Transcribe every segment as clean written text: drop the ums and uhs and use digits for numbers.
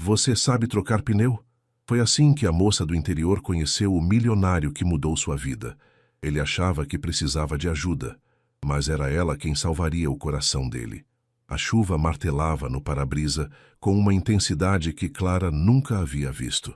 Você sabe trocar pneu? Foi assim que a moça do interior conheceu o milionário que mudou sua vida. Ele achava que precisava de ajuda, mas era ela quem salvaria o coração dele. A chuva martelava no para-brisa com uma intensidade que Clara nunca havia visto.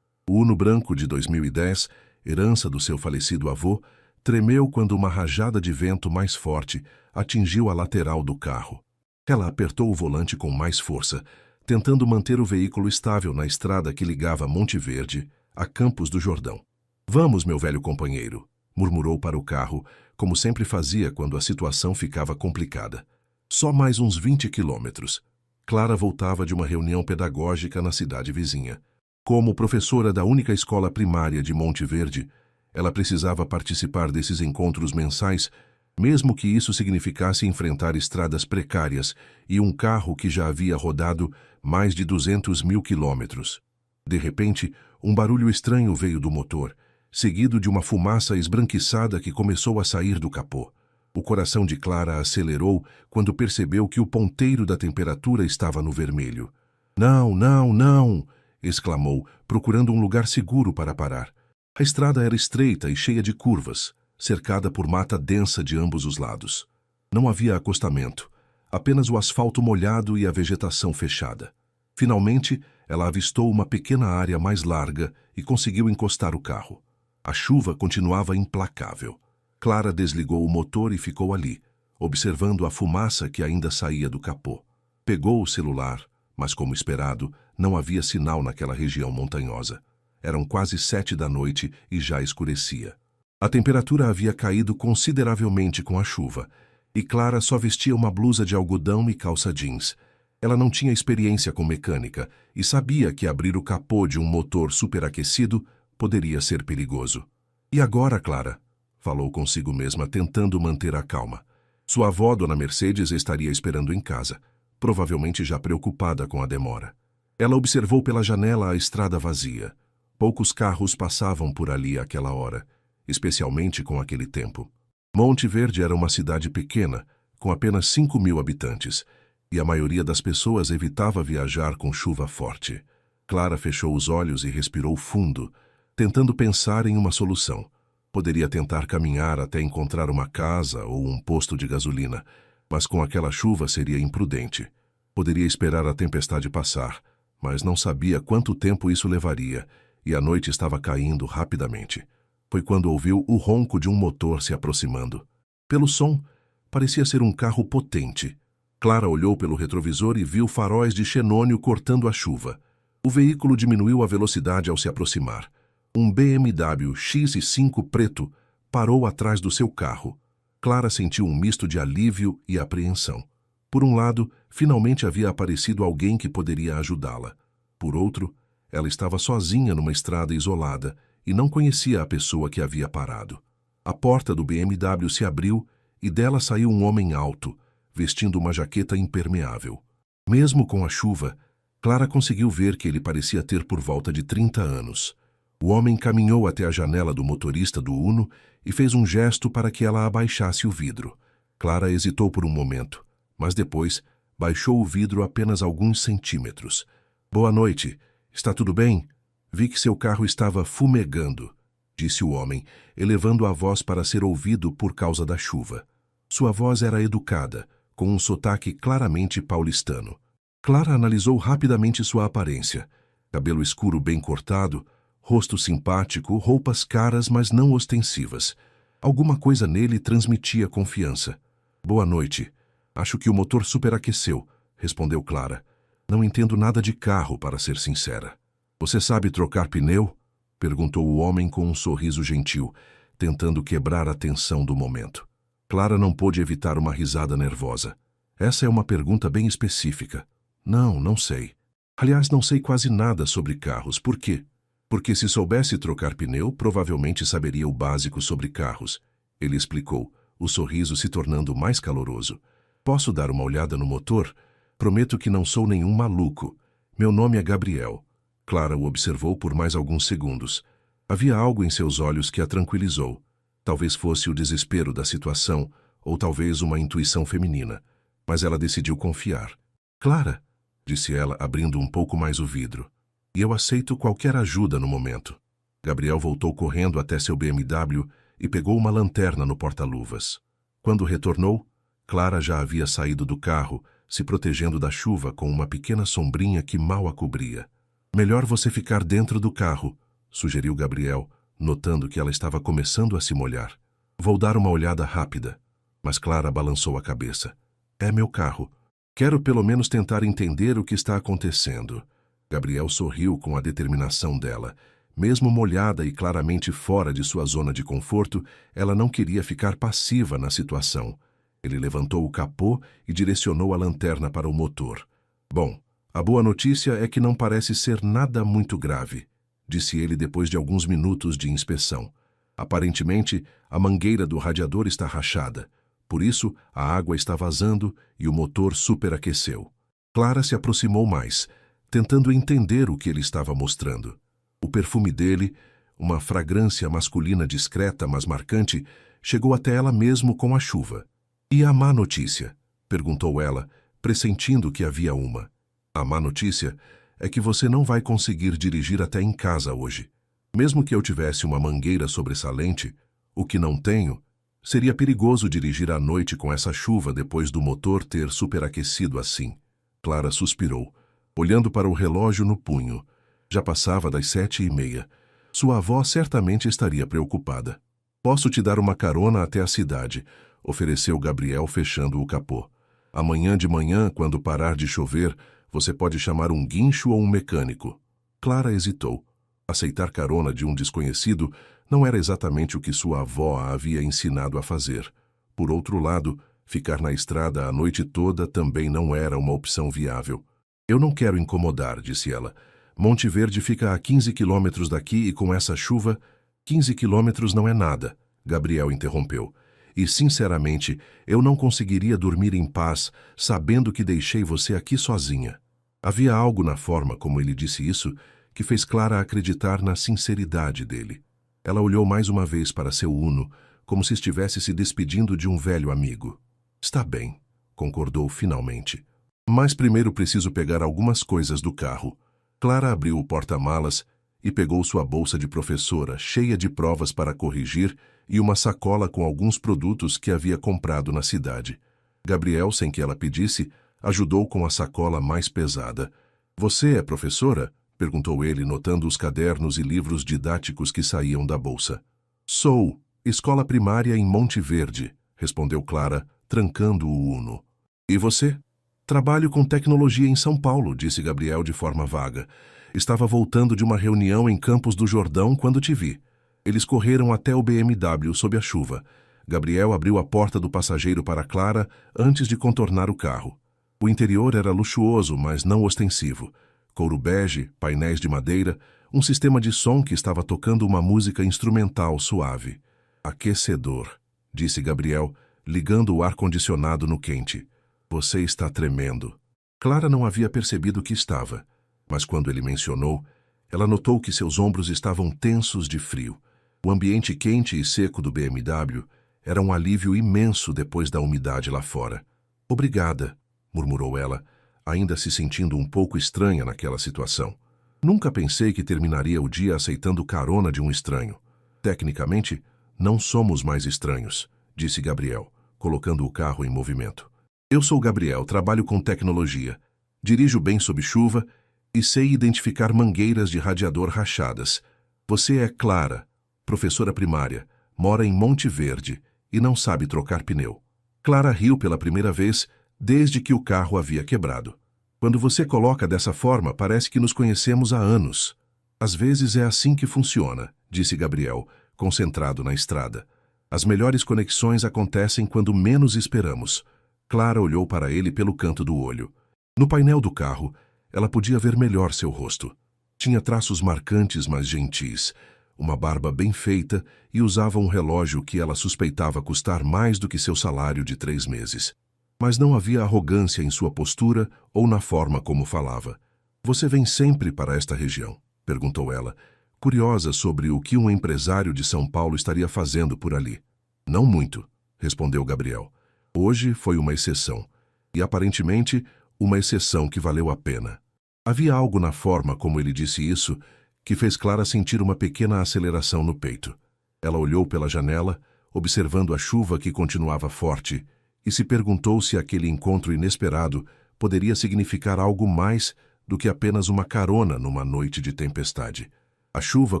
O Uno branco de 2010, herança do seu falecido avô, tremeu quando uma rajada de vento mais forte atingiu a lateral do carro. Ela apertou o volante com mais força, tentando manter o veículo estável na estrada que ligava Monte Verde a Campos do Jordão. "Vamos, meu velho companheiro", murmurou para o carro, como sempre fazia quando a situação ficava complicada. Só mais uns 20 quilômetros. Clara voltava de uma reunião pedagógica na cidade vizinha. Como professora da única escola primária de Monte Verde, ela precisava participar desses encontros mensais, mesmo que isso significasse enfrentar estradas precárias e um carro que já havia rodado mais de 200 mil quilômetros. De repente, um barulho estranho veio do motor, seguido de uma fumaça esbranquiçada que começou a sair do capô. O coração de Clara acelerou quando percebeu que o ponteiro da temperatura estava no vermelho. "Não, não, não!" exclamou, procurando um lugar seguro para parar. A estrada era estreita e cheia de curvas, cercada por mata densa de ambos os lados. Não havia acostamento, apenas o asfalto molhado e a vegetação fechada. Finalmente, ela avistou uma pequena área mais larga e conseguiu encostar o carro. A chuva continuava implacável. Clara desligou o motor e ficou ali, observando a fumaça que ainda saía do capô. Pegou o celular, mas, como esperado, não havia sinal naquela região montanhosa. Eram quase 7 da noite e já escurecia. A temperatura havia caído consideravelmente com a chuva, e Clara só vestia uma blusa de algodão e calça jeans. Ela não tinha experiência com mecânica e sabia que abrir o capô de um motor superaquecido poderia ser perigoso. "E agora, Clara?", falou consigo mesma, tentando manter a calma. Sua avó, Dona Mercedes, estaria esperando em casa, provavelmente já preocupada com a demora. Ela observou pela janela a estrada vazia. Poucos carros passavam por ali àquela hora, especialmente com aquele tempo. Monte Verde era uma cidade pequena, com apenas 5.000 habitantes, e a maioria das pessoas evitava viajar com chuva forte. Clara fechou os olhos e respirou fundo, tentando pensar em uma solução. Poderia tentar caminhar até encontrar uma casa ou um posto de gasolina, mas com aquela chuva seria imprudente. Poderia esperar a tempestade passar, mas não sabia quanto tempo isso levaria, e a noite estava caindo rapidamente. Foi quando ouviu o ronco de um motor se aproximando. Pelo som, parecia ser um carro potente. Clara olhou pelo retrovisor e viu faróis de xenônio cortando a chuva. O veículo diminuiu a velocidade ao se aproximar. Um BMW X5 preto parou atrás do seu carro. Clara sentiu um misto de alívio e apreensão. Por um lado, finalmente havia aparecido alguém que poderia ajudá-la. Por outro, ela estava sozinha numa estrada isolada e não conhecia a pessoa que havia parado. A porta do BMW se abriu e dela saiu um homem alto, vestindo uma jaqueta impermeável. Mesmo com a chuva, Clara conseguiu ver que ele parecia ter por volta de 30 anos. O homem caminhou até a janela do motorista do Uno e fez um gesto para que ela abaixasse o vidro. Clara hesitou por um momento, mas depois baixou o vidro apenas alguns centímetros. "Boa noite. Está tudo bem? Vi que seu carro estava fumegando", disse o homem, elevando a voz para ser ouvido por causa da chuva. Sua voz era educada, com um sotaque claramente paulistano. Clara analisou rapidamente sua aparência. Cabelo escuro bem cortado, rosto simpático, roupas caras, mas não ostensivas. Alguma coisa nele transmitia confiança. "Boa noite. Acho que o motor superaqueceu", respondeu Clara. "Não entendo nada de carro, para ser sincera." "Você sabe trocar pneu?", perguntou o homem com um sorriso gentil, tentando quebrar a tensão do momento. Clara não pôde evitar uma risada nervosa. "Essa é uma pergunta bem específica." "Não, não sei. Aliás, não sei quase nada sobre carros. Por quê?" "Porque se soubesse trocar pneu, provavelmente saberia o básico sobre carros", ele explicou, o sorriso se tornando mais caloroso. "Posso dar uma olhada no motor? Prometo que não sou nenhum maluco. Meu nome é Gabriel." Clara o observou por mais alguns segundos. Havia algo em seus olhos que a tranquilizou. Talvez fosse o desespero da situação, ou talvez uma intuição feminina. Mas ela decidiu confiar. "Clara", disse ela, abrindo um pouco mais o vidro. e eu aceito qualquer ajuda no momento. Gabriel voltou correndo até seu BMW e pegou uma lanterna no porta-luvas. Quando retornou, Clara já havia saído do carro, se protegendo da chuva com uma pequena sombrinha que mal a cobria. Melhor você ficar dentro do carro, sugeriu Gabriel, notando que ela estava começando a se molhar. Vou dar uma olhada rápida. Mas Clara balançou a cabeça. É meu carro. Quero pelo menos tentar entender o que está acontecendo. Gabriel sorriu com a determinação dela. Mesmo molhada e claramente fora de sua zona de conforto, ela não queria ficar passiva na situação. Ele levantou o capô e direcionou a lanterna para o motor. Bom, a boa notícia é que não parece ser nada muito grave, disse ele depois de alguns minutos de inspeção. Aparentemente, a mangueira do radiador está rachada. Por isso, a água está vazando e o motor superaqueceu. Clara se aproximou mais, tentando entender o que ele estava mostrando. O perfume dele, uma fragrância masculina discreta, mas marcante, chegou até ela mesmo com a chuva. E a má notícia? Perguntou ela, pressentindo que havia uma. A má notícia é que você não vai conseguir dirigir até em casa hoje. Mesmo que eu tivesse uma mangueira sobressalente, o que não tenho, seria perigoso dirigir à noite com essa chuva depois do motor ter superaquecido assim. Clara suspirou, olhando para o relógio no punho. Já passava das 7h30. Sua avó certamente estaria preocupada. Posso te dar uma carona até a cidade, ofereceu Gabriel, fechando o capô. Amanhã de manhã, quando parar de chover, você pode chamar um guincho ou um mecânico. Clara hesitou. Aceitar carona de um desconhecido não era exatamente o que sua avó a havia ensinado a fazer. Por outro lado, ficar na estrada a noite toda também não era uma opção viável. Eu não quero incomodar, disse ela. Monte Verde fica a 15 quilômetros daqui e com essa chuva... 15 quilômetros não é nada, Gabriel interrompeu. E, sinceramente, eu não conseguiria dormir em paz sabendo que deixei você aqui sozinha. Havia algo na forma como ele disse isso que fez Clara acreditar na sinceridade dele. Ela olhou mais uma vez para seu Uno, como se estivesse se despedindo de um velho amigo. Está bem, concordou finalmente. Mas primeiro preciso pegar algumas coisas do carro. Clara abriu o porta-malas e pegou sua bolsa de professora, cheia de provas para corrigir, e uma sacola com alguns produtos que havia comprado na cidade. Gabriel, sem que ela pedisse, ajudou com a sacola mais pesada. Você é professora? Perguntou ele, notando os cadernos e livros didáticos que saíam da bolsa. Sou. Escola primária em Monte Verde, respondeu Clara, trancando o Uno. E você? Trabalho com tecnologia em São Paulo, disse Gabriel de forma vaga. Estava voltando de uma reunião em Campos do Jordão quando te vi. Eles correram até o BMW sob a chuva. Gabriel abriu a porta do passageiro para Clara antes de contornar o carro. O interior era luxuoso, mas não ostensivo. Couro bege, painéis de madeira, um sistema de som que estava tocando uma música instrumental suave. Aquecedor, disse Gabriel, ligando o ar-condicionado no quente. Você está tremendo. Clara não havia percebido que estava, mas quando ele mencionou, ela notou que seus ombros estavam tensos de frio. O ambiente quente e seco do BMW era um alívio imenso depois da umidade lá fora. Obrigada, murmurou ela, ainda se sentindo um pouco estranha naquela situação. Nunca pensei que terminaria o dia aceitando carona de um estranho. Tecnicamente, não somos mais estranhos, disse Gabriel, colocando o carro em movimento. Eu sou Gabriel, trabalho com tecnologia. Dirijo bem sob chuva e sei identificar mangueiras de radiador rachadas. Você é Clara, professora primária, mora em Monte Verde e não sabe trocar pneu. Clara riu pela primeira vez desde que o carro havia quebrado. Quando você coloca dessa forma, parece que nos conhecemos há anos. Às vezes é assim que funciona, disse Gabriel, concentrado na estrada. As melhores conexões acontecem quando menos esperamos. Clara olhou para ele pelo canto do olho. No painel do carro, ela podia ver melhor seu rosto. Tinha traços marcantes, mas gentis, uma barba bem feita e usava um relógio que ela suspeitava custar mais do que seu salário de 3 meses. Mas não havia arrogância em sua postura ou na forma como falava. Você vem sempre para esta região? Perguntou ela, curiosa sobre o que um empresário de São Paulo estaria fazendo por ali. Não muito, respondeu Gabriel. Hoje foi uma exceção, e aparentemente uma exceção que valeu a pena. Havia algo na forma como ele disse isso que fez Clara sentir uma pequena aceleração no peito. Ela olhou pela janela, observando a chuva que continuava forte, e se perguntou se aquele encontro inesperado poderia significar algo mais do que apenas uma carona numa noite de tempestade. A chuva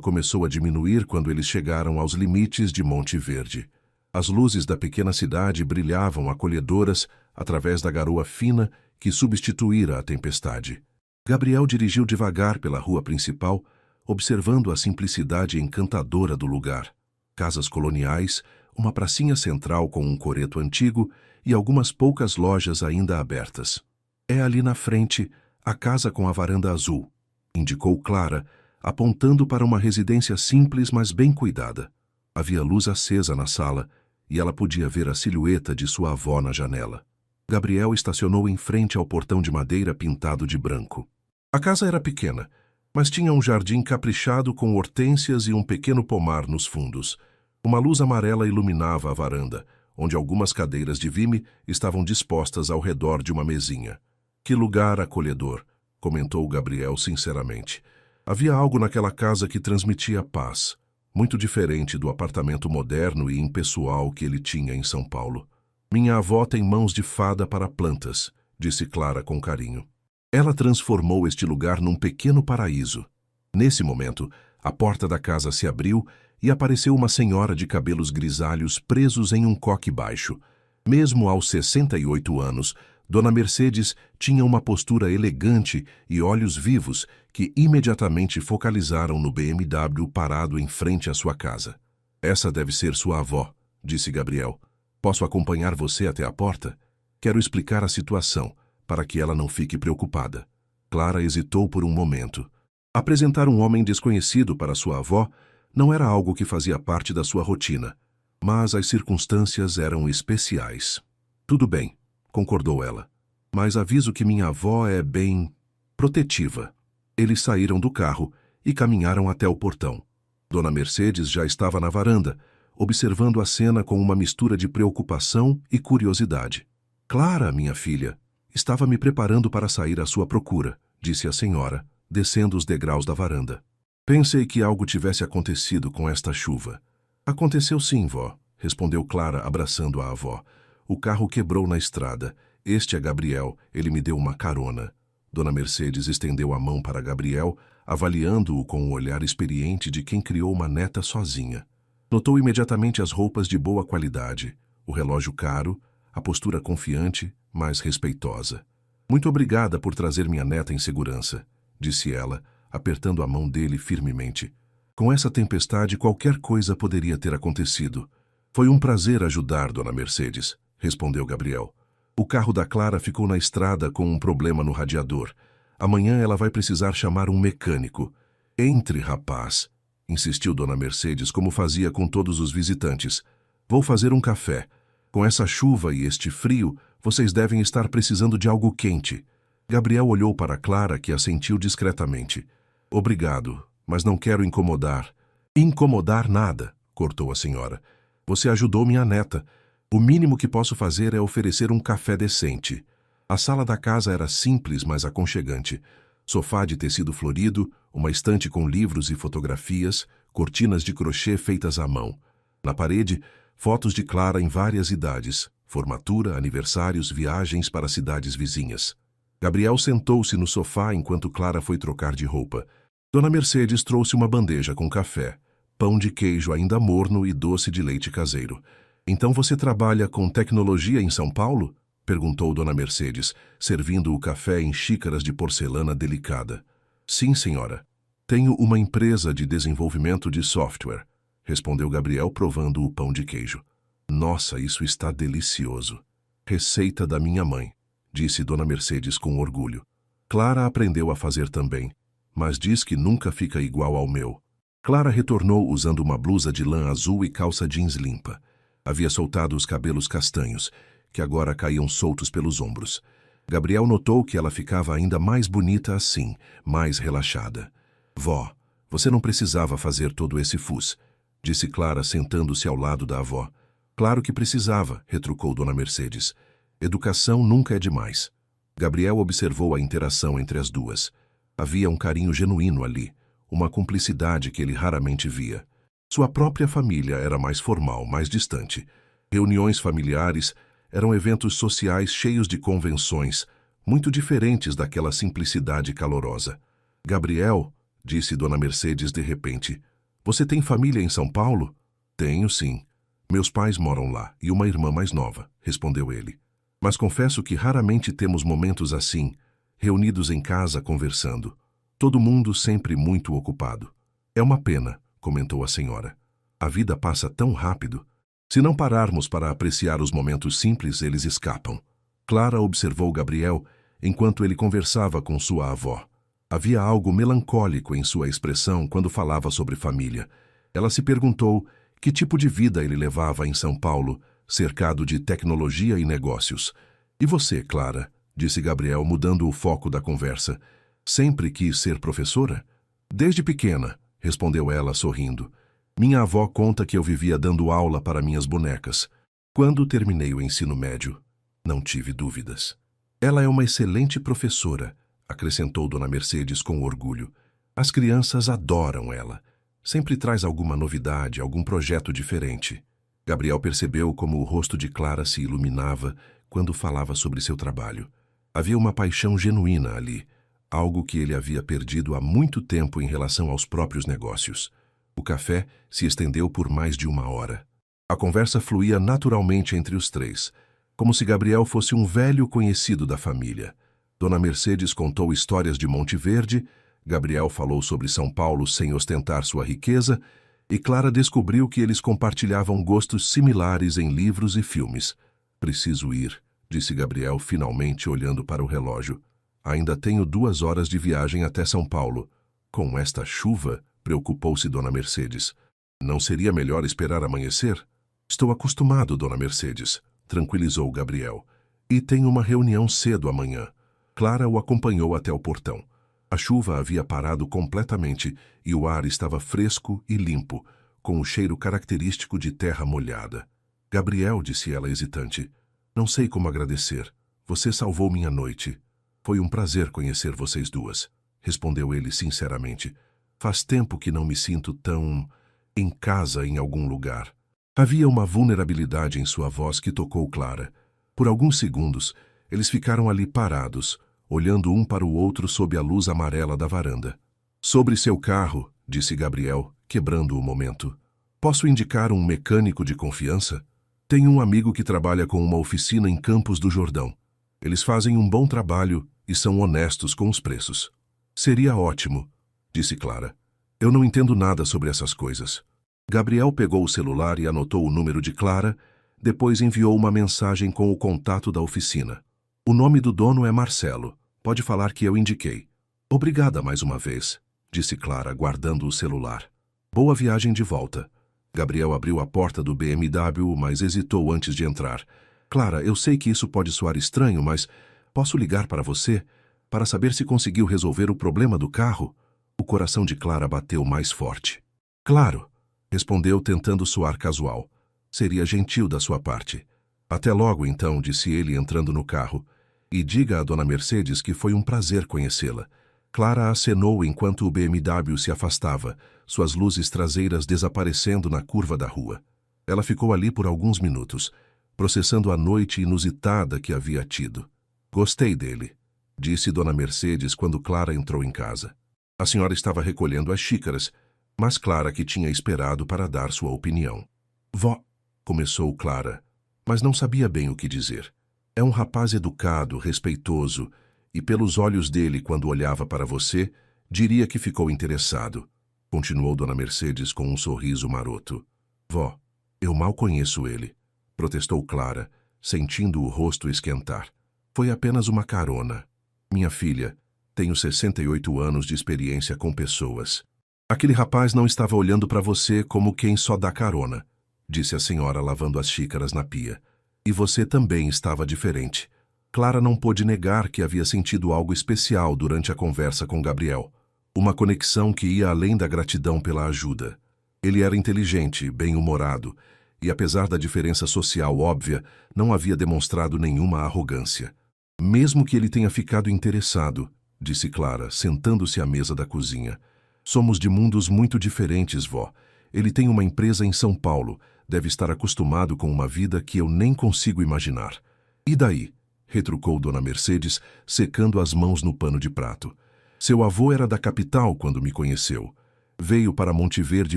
começou a diminuir quando eles chegaram aos limites de Monte Verde. As luzes da pequena cidade brilhavam acolhedoras através da garoa fina que substituíra a tempestade. Gabriel dirigiu devagar pela rua principal, observando a simplicidade encantadora do lugar. Casas coloniais, uma pracinha central com um coreto antigo e algumas poucas lojas ainda abertas. É ali na frente, a casa com a varanda azul, indicou Clara, apontando para uma residência simples, mas bem cuidada. Havia luz acesa na sala e ela podia ver a silhueta de sua avó na janela. Gabriel estacionou em frente ao portão de madeira pintado de branco. A casa era pequena, mas tinha um jardim caprichado com hortênsias e um pequeno pomar nos fundos. Uma luz amarela iluminava a varanda, onde algumas cadeiras de vime estavam dispostas ao redor de uma mesinha. Que lugar acolhedor, comentou Gabriel sinceramente. Havia algo naquela casa que transmitia paz, muito diferente do apartamento moderno e impessoal que ele tinha em São Paulo. Minha avó tem mãos de fada para plantas, disse Clara com carinho. Ela transformou este lugar num pequeno paraíso. Nesse momento, a porta da casa se abriu e apareceu uma senhora de cabelos grisalhos presos em um coque baixo. Mesmo aos 68 anos, Dona Mercedes tinha uma postura elegante e olhos vivos que imediatamente focalizaram no BMW parado em frente à sua casa. Essa deve ser sua avó, disse Gabriel. Posso acompanhar você até a porta? Quero explicar a situação, para que ela não fique preocupada. Clara hesitou por um momento. Apresentar um homem desconhecido para sua avó não era algo que fazia parte da sua rotina, mas as circunstâncias eram especiais. Tudo bem, concordou ela, mas aviso que minha avó é bem protetiva. Eles saíram do carro e caminharam até o portão. Dona Mercedes já estava na varanda, observando a cena com uma mistura de preocupação e curiosidade. Clara, minha filha, estava me preparando para sair à sua procura, disse a senhora, descendo os degraus da varanda. Pensei que algo tivesse acontecido com esta chuva. Aconteceu sim, vó, respondeu Clara, abraçando a avó. O carro quebrou na estrada. Este é Gabriel, ele me deu uma carona. Dona Mercedes estendeu a mão para Gabriel, avaliando-o com um olhar experiente de quem criou uma neta sozinha. Notou imediatamente as roupas de boa qualidade, o relógio caro, a postura confiante, mas respeitosa. Muito obrigada por trazer minha neta em segurança, disse ela, apertando a mão dele firmemente. Com essa tempestade, qualquer coisa poderia ter acontecido. Foi um prazer ajudar, Dona Mercedes, respondeu Gabriel. O carro da Clara ficou na estrada com um problema no radiador. Amanhã ela vai precisar chamar um mecânico. Entre, rapaz, insistiu Dona Mercedes, como fazia com todos os visitantes. Vou fazer um café. Com essa chuva e este frio, vocês devem estar precisando de algo quente. Gabriel olhou para Clara, que assentiu discretamente. Obrigado, mas não quero incomodar. Incomodar nada, cortou a senhora. Você ajudou minha neta. O mínimo que posso fazer é oferecer um café decente. A sala da casa era simples, mas aconchegante. Sofá de tecido florido, uma estante com livros e fotografias, cortinas de crochê feitas à mão. Na parede, fotos de Clara em várias idades, formatura, aniversários, viagens para cidades vizinhas. Gabriel sentou-se no sofá enquanto Clara foi trocar de roupa. Dona Mercedes trouxe uma bandeja com café, pão de queijo ainda morno e doce de leite caseiro. Então você trabalha com tecnologia em São Paulo? Perguntou Dona Mercedes, servindo o café em xícaras de porcelana delicada. Sim, senhora. Tenho uma empresa de desenvolvimento de software, respondeu Gabriel, provando o pão de queijo. Nossa, isso está delicioso. Receita da minha mãe, disse Dona Mercedes com orgulho. Clara aprendeu a fazer também, mas diz que nunca fica igual ao meu. Clara retornou usando uma blusa de lã azul e calça jeans limpa. Havia soltado os cabelos castanhos, que agora caíam soltos pelos ombros. Gabriel notou que ela ficava ainda mais bonita assim, mais relaxada. Vó, você não precisava fazer todo esse fus, disse Clara, sentando-se ao lado da avó. Claro que precisava, retrucou Dona Mercedes. Educação nunca é demais. Gabriel observou a interação entre as duas. Havia um carinho genuíno ali, uma cumplicidade que ele raramente via. Sua própria família era mais formal, mais distante. Reuniões familiares eram eventos sociais cheios de convenções, muito diferentes daquela simplicidade calorosa. Gabriel, disse Dona Mercedes de repente, você tem família em São Paulo? Tenho, sim. Meus pais moram lá e uma irmã mais nova, respondeu ele. Mas confesso que raramente temos momentos assim, reunidos em casa conversando. Todo mundo sempre muito ocupado. É uma pena, comentou a senhora. A vida passa tão rápido. Se não pararmos para apreciar os momentos simples, eles escapam. Clara observou Gabriel enquanto ele conversava com sua avó. Havia algo melancólico em sua expressão quando falava sobre família. Ela se perguntou que tipo de vida ele levava em São Paulo, cercado de tecnologia e negócios. E você, Clara? Disse Gabriel, mudando o foco da conversa. Sempre quis ser professora? Desde pequena, respondeu ela, sorrindo. Minha avó conta que eu vivia dando aula para minhas bonecas. Quando terminei o ensino médio, não tive dúvidas. Ela é uma excelente professora, acrescentou Dona Mercedes com orgulho. As crianças adoram ela. Sempre traz alguma novidade, algum projeto diferente. Gabriel percebeu como o rosto de Clara se iluminava quando falava sobre seu trabalho. Havia uma paixão genuína ali, algo que ele havia perdido há muito tempo em relação aos próprios negócios. O café se estendeu por mais de 1 hora. A conversa fluía naturalmente entre os três, como se Gabriel fosse um velho conhecido da família. Dona Mercedes contou histórias de Monte Verde, Gabriel falou sobre São Paulo sem ostentar sua riqueza, e Clara descobriu que eles compartilhavam gostos similares em livros e filmes. Preciso ir, disse Gabriel, finalmente olhando para o relógio. Ainda tenho 2 horas de viagem até São Paulo. Com esta chuva, preocupou-se Dona Mercedes. Não seria melhor esperar amanhecer? Estou acostumado, Dona Mercedes, tranquilizou Gabriel. E tenho uma reunião cedo amanhã. Clara o acompanhou até o portão. A chuva havia parado completamente e o ar estava fresco e limpo, com o cheiro característico de terra molhada. Gabriel, disse ela hesitante, não sei como agradecer. Você salvou minha noite. Foi um prazer conhecer vocês duas, respondeu ele sinceramente. Faz tempo que não me sinto tão em casa em algum lugar. Havia uma vulnerabilidade em sua voz que tocou Clara. Por alguns segundos, eles ficaram ali parados, olhando um para o outro sob a luz amarela da varanda. Sobre seu carro, disse Gabriel, quebrando o momento. Posso indicar um mecânico de confiança? Tenho um amigo que trabalha com uma oficina em Campos do Jordão. Eles fazem um bom trabalho e são honestos com os preços. Seria ótimo, disse Clara. Eu não entendo nada sobre essas coisas. Gabriel pegou o celular e anotou o número de Clara, depois enviou uma mensagem com o contato da oficina. O nome do dono é Marcelo. Pode falar que eu indiquei. Obrigada mais uma vez, disse Clara, guardando o celular. Boa viagem de volta. Gabriel abriu a porta do BMW, mas hesitou antes de entrar. Clara, eu sei que isso pode soar estranho, mas posso ligar para você para saber se conseguiu resolver o problema do carro? O coração de Clara bateu mais forte. Claro, respondeu tentando soar casual. Seria gentil da sua parte. Até logo, então, disse ele entrando no carro. E diga a Dona Mercedes que foi um prazer conhecê-la. Clara acenou enquanto o BMW se afastava, suas luzes traseiras desaparecendo na curva da rua. Ela ficou ali por alguns minutos, processando a noite inusitada que havia tido. Gostei dele, disse Dona Mercedes quando Clara entrou em casa. A senhora estava recolhendo as xícaras, mas Clara que tinha esperado para dar sua opinião. Vó, começou Clara, mas não sabia bem o que dizer. É um rapaz educado, respeitoso, e pelos olhos dele quando olhava para você, diria que ficou interessado. Continuou Dona Mercedes com um sorriso maroto. Vó, eu mal conheço ele, protestou Clara, sentindo o rosto esquentar. Foi apenas uma carona. Minha filha, tenho 68 anos de experiência com pessoas. Aquele rapaz não estava olhando para você como quem só dá carona, disse a senhora lavando as xícaras na pia. E você também estava diferente. Clara não pôde negar que havia sentido algo especial durante a conversa com Gabriel. Uma conexão que ia além da gratidão pela ajuda. Ele era inteligente, bem-humorado, e apesar da diferença social óbvia, não havia demonstrado nenhuma arrogância. Mesmo que ele tenha ficado interessado, disse Clara, sentando-se à mesa da cozinha. Somos de mundos muito diferentes, vó. Ele tem uma empresa em São Paulo. Deve estar acostumado com uma vida que eu nem consigo imaginar. E daí? Retrucou Dona Mercedes, secando as mãos no pano de prato. Seu avô era da capital quando me conheceu. Veio para Monte Verde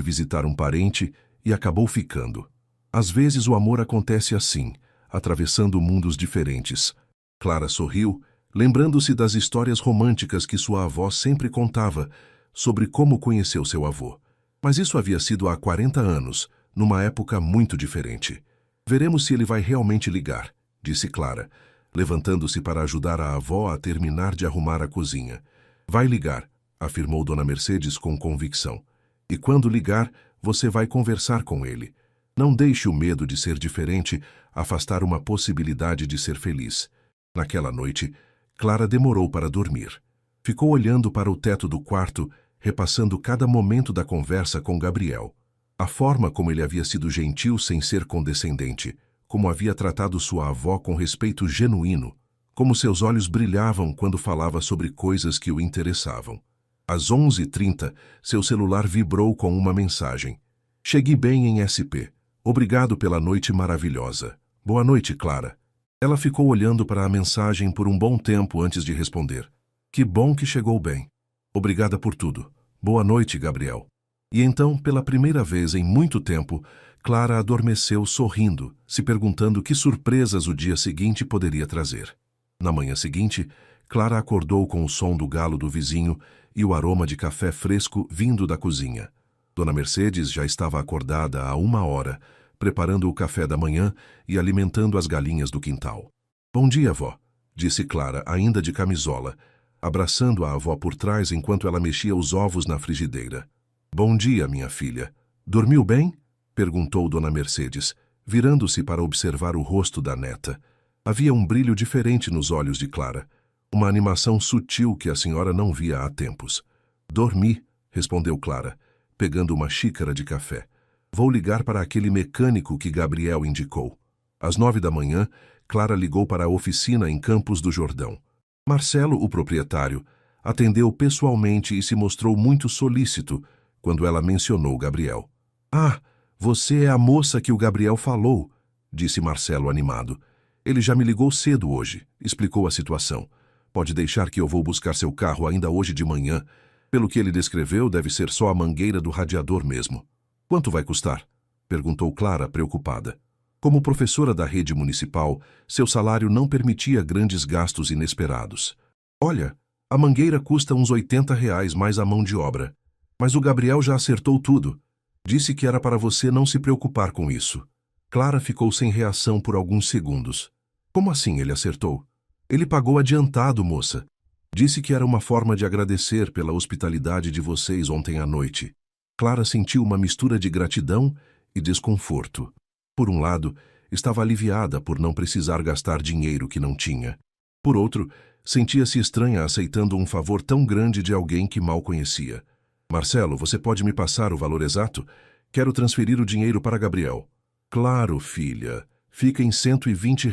visitar um parente e acabou ficando. Às vezes o amor acontece assim, atravessando mundos diferentes. Clara sorriu, lembrando-se das histórias românticas que sua avó sempre contava sobre como conheceu seu avô. Mas isso havia sido há 40 anos, numa época muito diferente. Veremos se ele vai realmente ligar, disse Clara, levantando-se para ajudar a avó a terminar de arrumar a cozinha. Vai ligar, afirmou Dona Mercedes com convicção. E quando ligar, você vai conversar com ele. Não deixe o medo de ser diferente afastar uma possibilidade de ser feliz. Naquela noite, Clara demorou para dormir. Ficou olhando para o teto do quarto, repassando cada momento da conversa com Gabriel. A forma como ele havia sido gentil sem ser condescendente, como havia tratado sua avó com respeito genuíno, como seus olhos brilhavam quando falava sobre coisas que o interessavam. Às 11h30, seu celular vibrou com uma mensagem. Cheguei bem em SP. Obrigado pela noite maravilhosa. Boa noite, Clara. Ela ficou olhando para a mensagem por um bom tempo antes de responder. Que bom que chegou bem. Obrigada por tudo. Boa noite, Gabriel. E então, pela primeira vez em muito tempo, Clara adormeceu sorrindo, se perguntando que surpresas o dia seguinte poderia trazer. Na manhã seguinte, Clara acordou com o som do galo do vizinho e o aroma de café fresco vindo da cozinha. Dona Mercedes já estava acordada há 1 hora, preparando o café da manhã e alimentando as galinhas do quintal. Bom dia, vó, disse Clara, ainda de camisola, abraçando a avó por trás enquanto ela mexia os ovos na frigideira. Bom dia, minha filha. Dormiu bem? Perguntou Dona Mercedes, virando-se para observar o rosto da neta. Havia um brilho diferente nos olhos de Clara, uma animação sutil que a senhora não via há tempos. Dormi, respondeu Clara, pegando uma xícara de café. Vou ligar para aquele mecânico que Gabriel indicou. Às 9 da manhã, Clara ligou para a oficina em Campos do Jordão. Marcelo, o proprietário, atendeu pessoalmente e se mostrou muito solícito quando ela mencionou Gabriel. Ah, você é a moça que o Gabriel falou, disse Marcelo animado. Ele já me ligou cedo hoje, explicou a situação. Pode deixar que eu vou buscar seu carro ainda hoje de manhã. Pelo que ele descreveu, deve ser só a mangueira do radiador mesmo. Quanto vai custar? Perguntou Clara, preocupada. Como professora da rede municipal, seu salário não permitia grandes gastos inesperados. Olha, a mangueira custa uns R$ 80 mais a mão de obra. Mas o Gabriel já acertou tudo. Disse que era para você não se preocupar com isso. Clara ficou sem reação por alguns segundos. Como assim ele acertou? Ele pagou adiantado, moça. Disse que era uma forma de agradecer pela hospitalidade de vocês ontem à noite. Clara sentiu uma mistura de gratidão e desconforto. Por um lado, estava aliviada por não precisar gastar dinheiro que não tinha. Por outro, sentia-se estranha aceitando um favor tão grande de alguém que mal conhecia. Marcelo, você pode me passar o valor exato? Quero transferir o dinheiro para Gabriel. Claro, filha. Fica em R$ 120,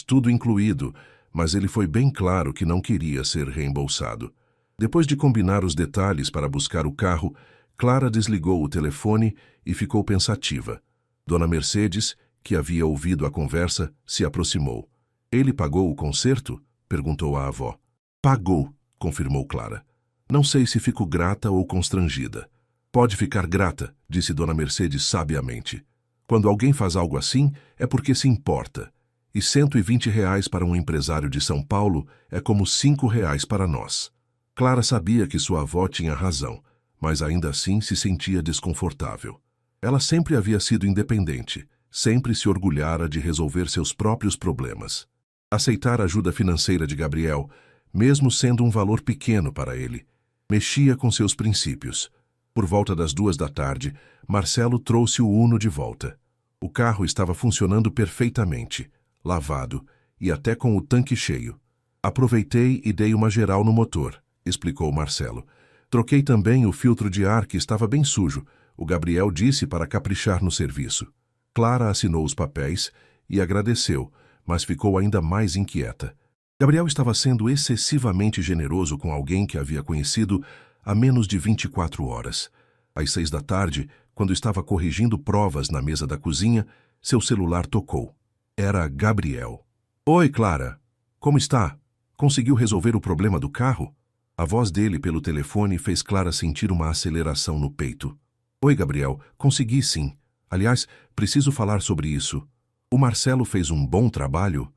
tudo incluído, mas ele foi bem claro que não queria ser reembolsado. Depois de combinar os detalhes para buscar o carro, Clara desligou o telefone e ficou pensativa. Dona Mercedes, que havia ouvido a conversa, se aproximou. Ele pagou o conserto? Perguntou a avó. Pagou, confirmou Clara. Não sei se fico grata ou constrangida. Pode ficar grata, disse Dona Mercedes sabiamente. Quando alguém faz algo assim, é porque se importa. E R$ 120 para um empresário de São Paulo é como R$ 5 para nós. Clara sabia que sua avó tinha razão, mas ainda assim se sentia desconfortável. Ela sempre havia sido independente, sempre se orgulhara de resolver seus próprios problemas. Aceitar a ajuda financeira de Gabriel, mesmo sendo um valor pequeno para ele, mexia com seus princípios. Por volta das 2 da tarde, Marcelo trouxe o Uno de volta. O carro estava funcionando perfeitamente, lavado e até com o tanque cheio. Aproveitei e dei uma geral no motor, explicou Marcelo. Troquei também o filtro de ar que estava bem sujo. O Gabriel disse para caprichar no serviço. Clara assinou os papéis e agradeceu, mas ficou ainda mais inquieta. Gabriel estava sendo excessivamente generoso com alguém que havia conhecido há menos de 24 horas. Às 6 da tarde, quando estava corrigindo provas na mesa da cozinha, seu celular tocou. Era Gabriel. Oi, Clara. Como está? Conseguiu resolver o problema do carro? A voz dele pelo telefone fez Clara sentir uma aceleração no peito. Oi, Gabriel. Consegui sim. Aliás, preciso falar sobre isso. O Marcelo fez um bom trabalho?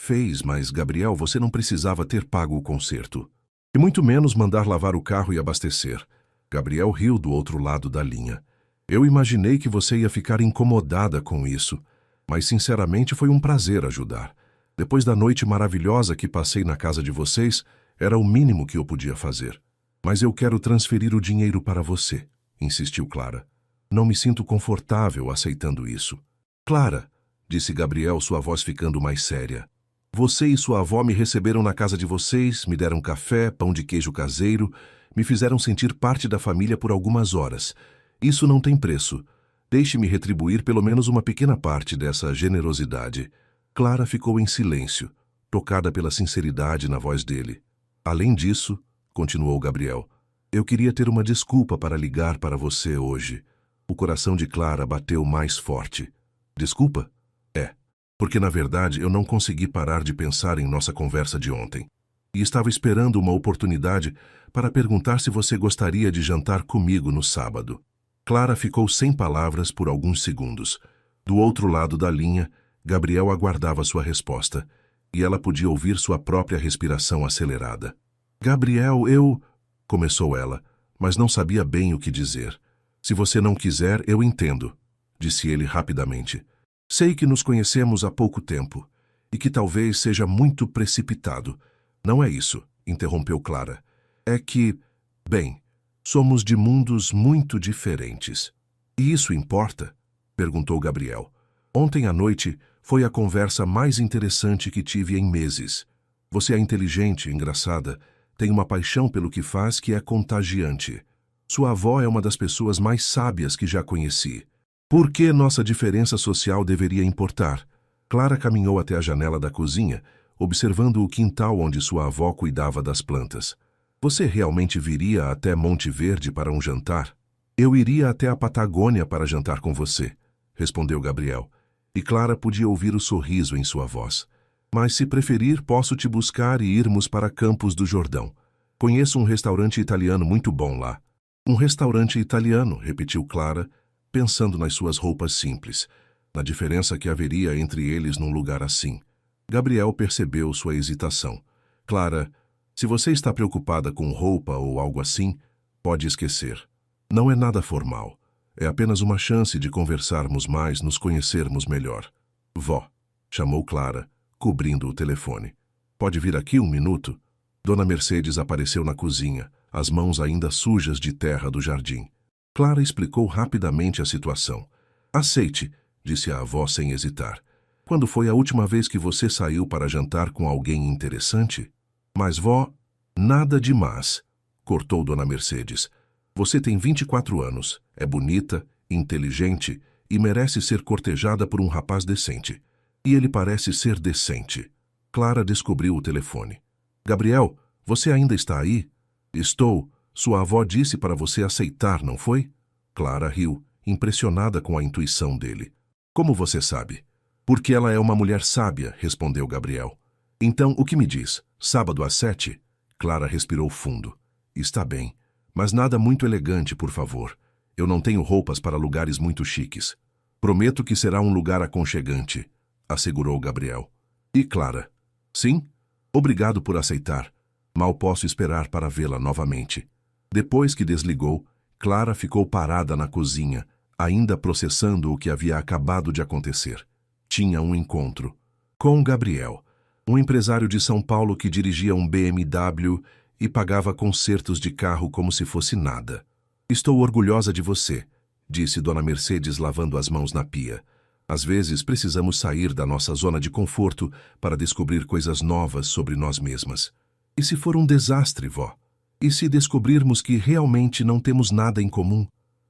Fez, mas, Gabriel, você não precisava ter pago o conserto. E muito menos mandar lavar o carro e abastecer. Gabriel riu do outro lado da linha. Eu imaginei que você ia ficar incomodada com isso, mas sinceramente foi um prazer ajudar. Depois da noite maravilhosa que passei na casa de vocês, era o mínimo que eu podia fazer. Mas eu quero transferir o dinheiro para você, insistiu Clara. Não me sinto confortável aceitando isso. Clara, disse Gabriel, sua voz ficando mais séria. Você e sua avó me receberam na casa de vocês, me deram café, pão de queijo caseiro, me fizeram sentir parte da família por algumas horas. Isso não tem preço. Deixe-me retribuir pelo menos uma pequena parte dessa generosidade. Clara ficou em silêncio, tocada pela sinceridade na voz dele. Além disso, continuou Gabriel, eu queria ter uma desculpa para ligar para você hoje. O coração de Clara bateu mais forte. Desculpa? É. Porque, na verdade, eu não consegui parar de pensar em nossa conversa de ontem. E estava esperando uma oportunidade para perguntar se você gostaria de jantar comigo no sábado. Clara ficou sem palavras por alguns segundos. Do outro lado da linha, Gabriel aguardava sua resposta, e ela podia ouvir sua própria respiração acelerada. Gabriel, começou ela, mas não sabia bem o que dizer. Se você não quiser, eu entendo, disse ele rapidamente. Sei que nos conhecemos há pouco tempo, e que talvez seja muito precipitado. Não é isso, interrompeu Clara. É que, bem, somos de mundos muito diferentes. E isso importa? Perguntou Gabriel. Ontem à noite foi a conversa mais interessante que tive em meses. Você é inteligente, engraçada, tem uma paixão pelo que faz que é contagiante. Sua avó é uma das pessoas mais sábias que já conheci. Por que nossa diferença social deveria importar? Clara caminhou até a janela da cozinha, observando o quintal onde sua avó cuidava das plantas. Você realmente viria até Monte Verde para um jantar? Eu iria até a Patagônia para jantar com você, respondeu Gabriel. E Clara podia ouvir o sorriso em sua voz. Mas se preferir, posso te buscar e irmos para Campos do Jordão. Conheço um restaurante italiano muito bom lá. Um restaurante italiano, repetiu Clara, pensando nas suas roupas simples, na diferença que haveria entre eles num lugar assim. Gabriel percebeu sua hesitação. Clara, se você está preocupada com roupa ou algo assim, pode esquecer. Não é nada formal. É apenas uma chance de conversarmos mais, nos conhecermos melhor. Vó, chamou Clara, cobrindo o telefone. Pode vir aqui um minuto? Dona Mercedes apareceu na cozinha, as mãos ainda sujas de terra do jardim. Clara explicou rapidamente a situação. Aceite, disse a avó sem hesitar. Quando foi a última vez que você saiu para jantar com alguém interessante? Mas, vó, nada de mas, cortou Dona Mercedes. Você tem 24 anos, é bonita, inteligente e merece ser cortejada por um rapaz decente. E ele parece ser decente. Clara descobriu o telefone. Gabriel, você ainda está aí? Estou. Sua avó disse para você aceitar, não foi? Clara riu, impressionada com a intuição dele. Como você sabe? Porque ela é uma mulher sábia, respondeu Gabriel. Então, o que me diz? Sábado às 7? Clara respirou fundo. Está bem, mas nada muito elegante, por favor. Eu não tenho roupas para lugares muito chiques. Prometo que será um lugar aconchegante, assegurou Gabriel. E Clara? Sim? Obrigado por aceitar. Mal posso esperar para vê-la novamente. Depois que desligou, Clara ficou parada na cozinha, ainda processando o que havia acabado de acontecer. Tinha um encontro com Gabriel, um empresário de São Paulo que dirigia um BMW e pagava consertos de carro como se fosse nada. Estou orgulhosa de você, disse Dona Mercedes lavando as mãos na pia. Às vezes precisamos sair da nossa zona de conforto para descobrir coisas novas sobre nós mesmas. E se for um desastre, vó? E se descobrirmos que realmente não temos nada em comum?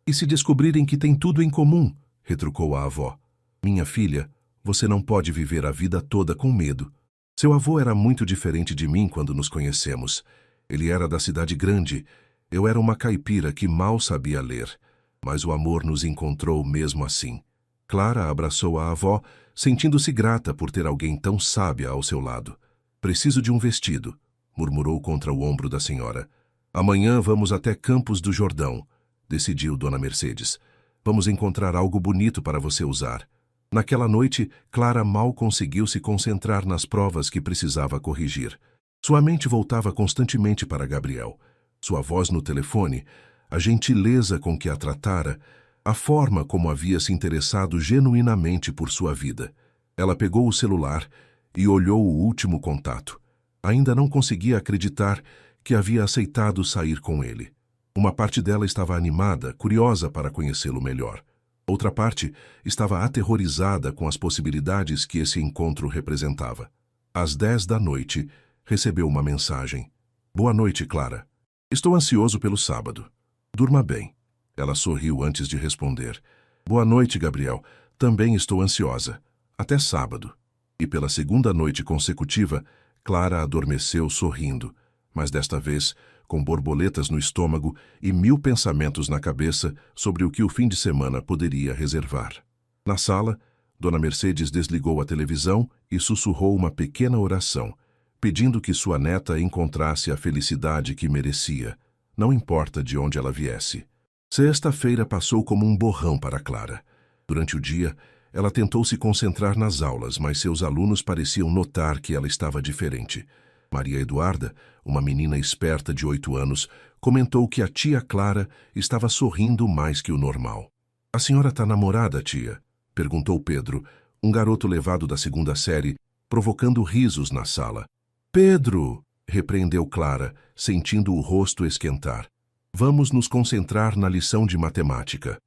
E se descobrirem que tem tudo em comum? Retrucou a avó. Minha filha, você não pode viver a vida toda com medo. Seu avô era muito diferente de mim quando nos conhecemos. Ele era da cidade grande. Eu era uma caipira que mal sabia ler. Mas o amor nos encontrou mesmo assim. Clara abraçou a avó, sentindo-se grata por ter alguém tão sábia ao seu lado. Preciso de um vestido, murmurou contra o ombro da senhora. Amanhã vamos até Campos do Jordão, decidiu Dona Mercedes. Vamos encontrar algo bonito para você usar. Naquela noite, Clara mal conseguiu se concentrar nas provas que precisava corrigir. Sua mente voltava constantemente para Gabriel. Sua voz no telefone, a gentileza com que a tratara, a forma como havia se interessado genuinamente por sua vida. Ela pegou o celular e olhou o último contato. Ainda não conseguia acreditar que havia aceitado sair com ele. Uma parte dela estava animada, curiosa para conhecê-lo melhor. Outra parte estava aterrorizada com as possibilidades que esse encontro representava. Às 10 da noite, recebeu uma mensagem. Boa noite, Clara. Estou ansioso pelo sábado. Durma bem. Ela sorriu antes de responder. Boa noite, Gabriel. Também estou ansiosa. Até sábado. E pela segunda noite consecutiva, Clara adormeceu sorrindo, mas desta vez com borboletas no estômago e 1000 pensamentos na cabeça sobre o que o fim de semana poderia reservar. Na sala, Dona Mercedes desligou a televisão e sussurrou uma pequena oração, pedindo que sua neta encontrasse a felicidade que merecia, não importa de onde ela viesse. Sexta-feira passou como um borrão para Clara. Durante o dia, ela tentou se concentrar nas aulas, mas seus alunos pareciam notar que ela estava diferente. Maria Eduarda, uma menina esperta de 8 anos, comentou que a tia Clara estava sorrindo mais que o normal. A senhora está namorada, tia? Perguntou Pedro, um garoto levado da 2ª série, provocando risos na sala. Pedro! Repreendeu Clara, sentindo o rosto esquentar. Vamos nos concentrar na lição de matemática.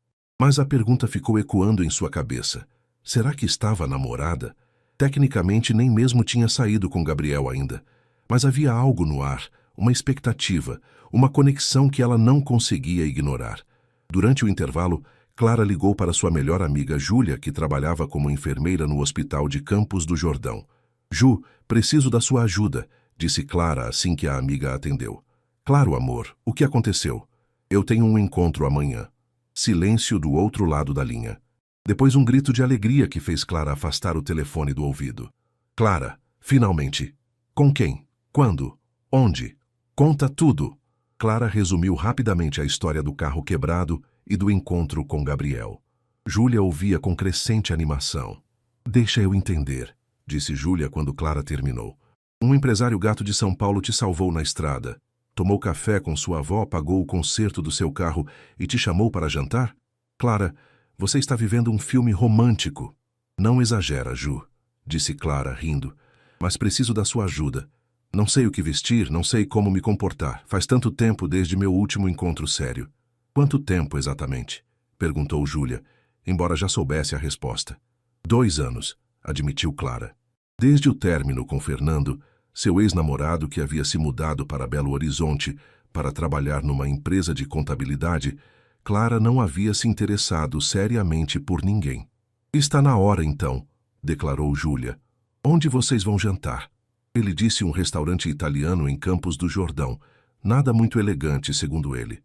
Mas a pergunta ficou ecoando em sua cabeça. Será que estava namorada? Tecnicamente nem mesmo tinha saído com Gabriel ainda. Mas havia algo no ar, uma expectativa, uma conexão que ela não conseguia ignorar. Durante o intervalo, Clara ligou para sua melhor amiga Júlia, que trabalhava como enfermeira no hospital de Campos do Jordão. Ju, preciso da sua ajuda, disse Clara assim que a amiga atendeu. Claro, amor, o que aconteceu? Eu tenho um encontro amanhã. Silêncio do outro lado da linha. Depois um grito de alegria que fez Clara afastar o telefone do ouvido. Clara, finalmente. Com quem? Quando? Onde? Conta tudo. Clara resumiu rapidamente a história do carro quebrado e do encontro com Gabriel. Júlia ouvia com crescente animação. Deixa eu entender, disse Júlia quando Clara terminou. Um empresário gato de São Paulo te salvou na estrada. Tomou café com sua avó, pagou o conserto do seu carro e te chamou para jantar? Clara, você está vivendo um filme romântico. Não exagera, Ju, disse Clara, rindo. Mas preciso da sua ajuda. Não sei o que vestir, não sei como me comportar. Faz tanto tempo desde meu último encontro sério. Quanto tempo, exatamente? Perguntou Júlia, embora já soubesse a resposta. 2 anos, admitiu Clara. Desde o término com Fernando, seu ex-namorado que havia se mudado para Belo Horizonte para trabalhar numa empresa de contabilidade, Clara não havia se interessado seriamente por ninguém. Está na hora, então, declarou Júlia. Onde vocês vão jantar? Ele disse um restaurante italiano em Campos do Jordão, nada muito elegante, segundo ele.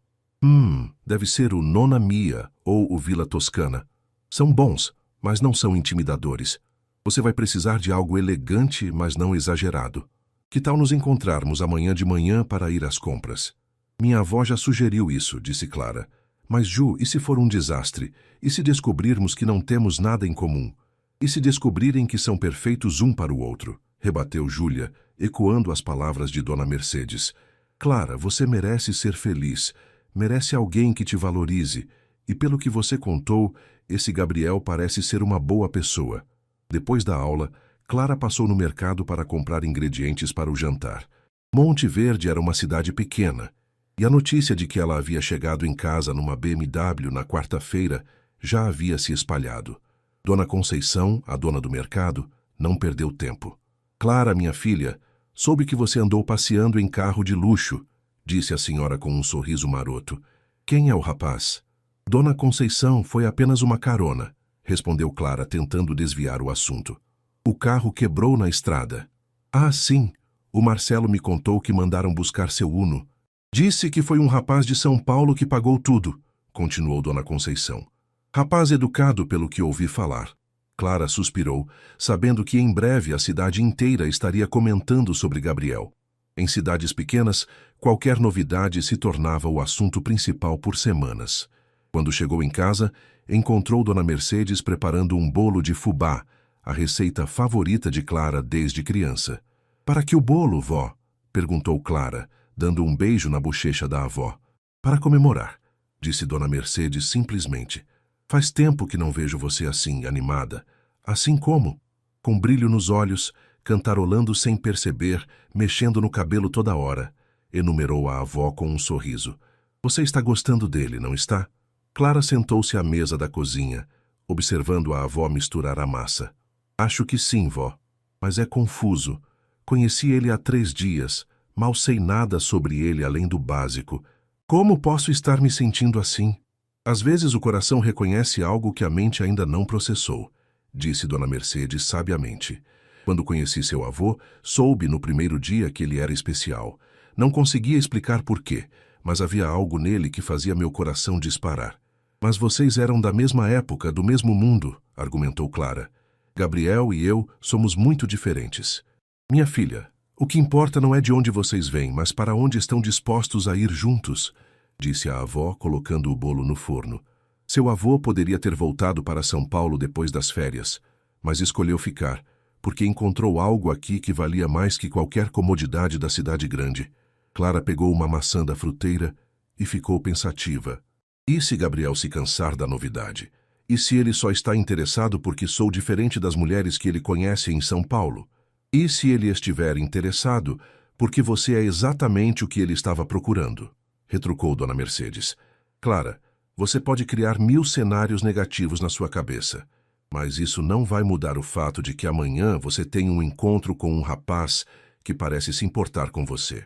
Deve ser o Nonna Mia ou o Villa Toscana. São bons, mas não são intimidadores. Você vai precisar de algo elegante, mas não exagerado. Que tal nos encontrarmos amanhã de manhã para ir às compras? Minha avó já sugeriu isso, disse Clara. Mas, Ju, e se for um desastre? E se descobrirmos que não temos nada em comum? E se descobrirem que são perfeitos um para o outro? Rebateu Júlia, ecoando as palavras de Dona Mercedes. Clara, você merece ser feliz, merece alguém que te valorize, e pelo que você contou, esse Gabriel parece ser uma boa pessoa. Depois da aula, Clara passou no mercado para comprar ingredientes para o jantar. Monte Verde era uma cidade pequena, e a notícia de que ela havia chegado em casa numa BMW na quarta-feira já havia se espalhado. Dona Conceição, a dona do mercado, não perdeu tempo. Clara, minha filha, soube que você andou passeando em carro de luxo, disse a senhora com um sorriso maroto. Quem é o rapaz? Dona Conceição, foi apenas uma carona, respondeu Clara, tentando desviar o assunto. O carro quebrou na estrada. Ah, sim. O Marcelo me contou que mandaram buscar seu Uno. Disse que foi um rapaz de São Paulo que pagou tudo, continuou Dona Conceição. Rapaz educado pelo que ouvi falar. Clara suspirou, sabendo que em breve a cidade inteira estaria comentando sobre Gabriel. Em cidades pequenas, qualquer novidade se tornava o assunto principal por semanas. Quando chegou em casa, encontrou Dona Mercedes preparando um bolo de fubá, a receita favorita de Clara desde criança. Para que o bolo, vó? Perguntou Clara, dando um beijo na bochecha da avó. Para comemorar, disse Dona Mercedes simplesmente. Faz tempo que não vejo você assim, animada. Assim como? Com brilho nos olhos, cantarolando sem perceber, mexendo no cabelo toda hora, enumerou a avó com um sorriso. Você está gostando dele, não está? Clara sentou-se à mesa da cozinha, observando a avó misturar a massa. Acho que sim, vó. Mas é confuso. Conheci ele há 3 dias. Mal sei nada sobre ele além do básico. Como posso estar me sentindo assim? Às vezes o coração reconhece algo que a mente ainda não processou, disse Dona Mercedes sabiamente. Quando conheci seu avô, soube no primeiro dia que ele era especial. Não conseguia explicar por quê, mas havia algo nele que fazia meu coração disparar. Mas vocês eram da mesma época, do mesmo mundo, argumentou Clara. Gabriel e eu somos muito diferentes. Minha filha, o que importa não é de onde vocês vêm, mas para onde estão dispostos a ir juntos, disse a avó, colocando o bolo no forno. Seu avô poderia ter voltado para São Paulo depois das férias, mas escolheu ficar, porque encontrou algo aqui que valia mais que qualquer comodidade da cidade grande. Clara pegou uma maçã da fruteira e ficou pensativa. E se Gabriel se cansar da novidade? E se ele só está interessado porque sou diferente das mulheres que ele conhece em São Paulo? E se ele estiver interessado porque você é exatamente o que ele estava procurando? Retrucou Dona Mercedes. Clara, você pode criar 1000 cenários negativos na sua cabeça, mas isso não vai mudar o fato de que amanhã você tem um encontro com um rapaz que parece se importar com você.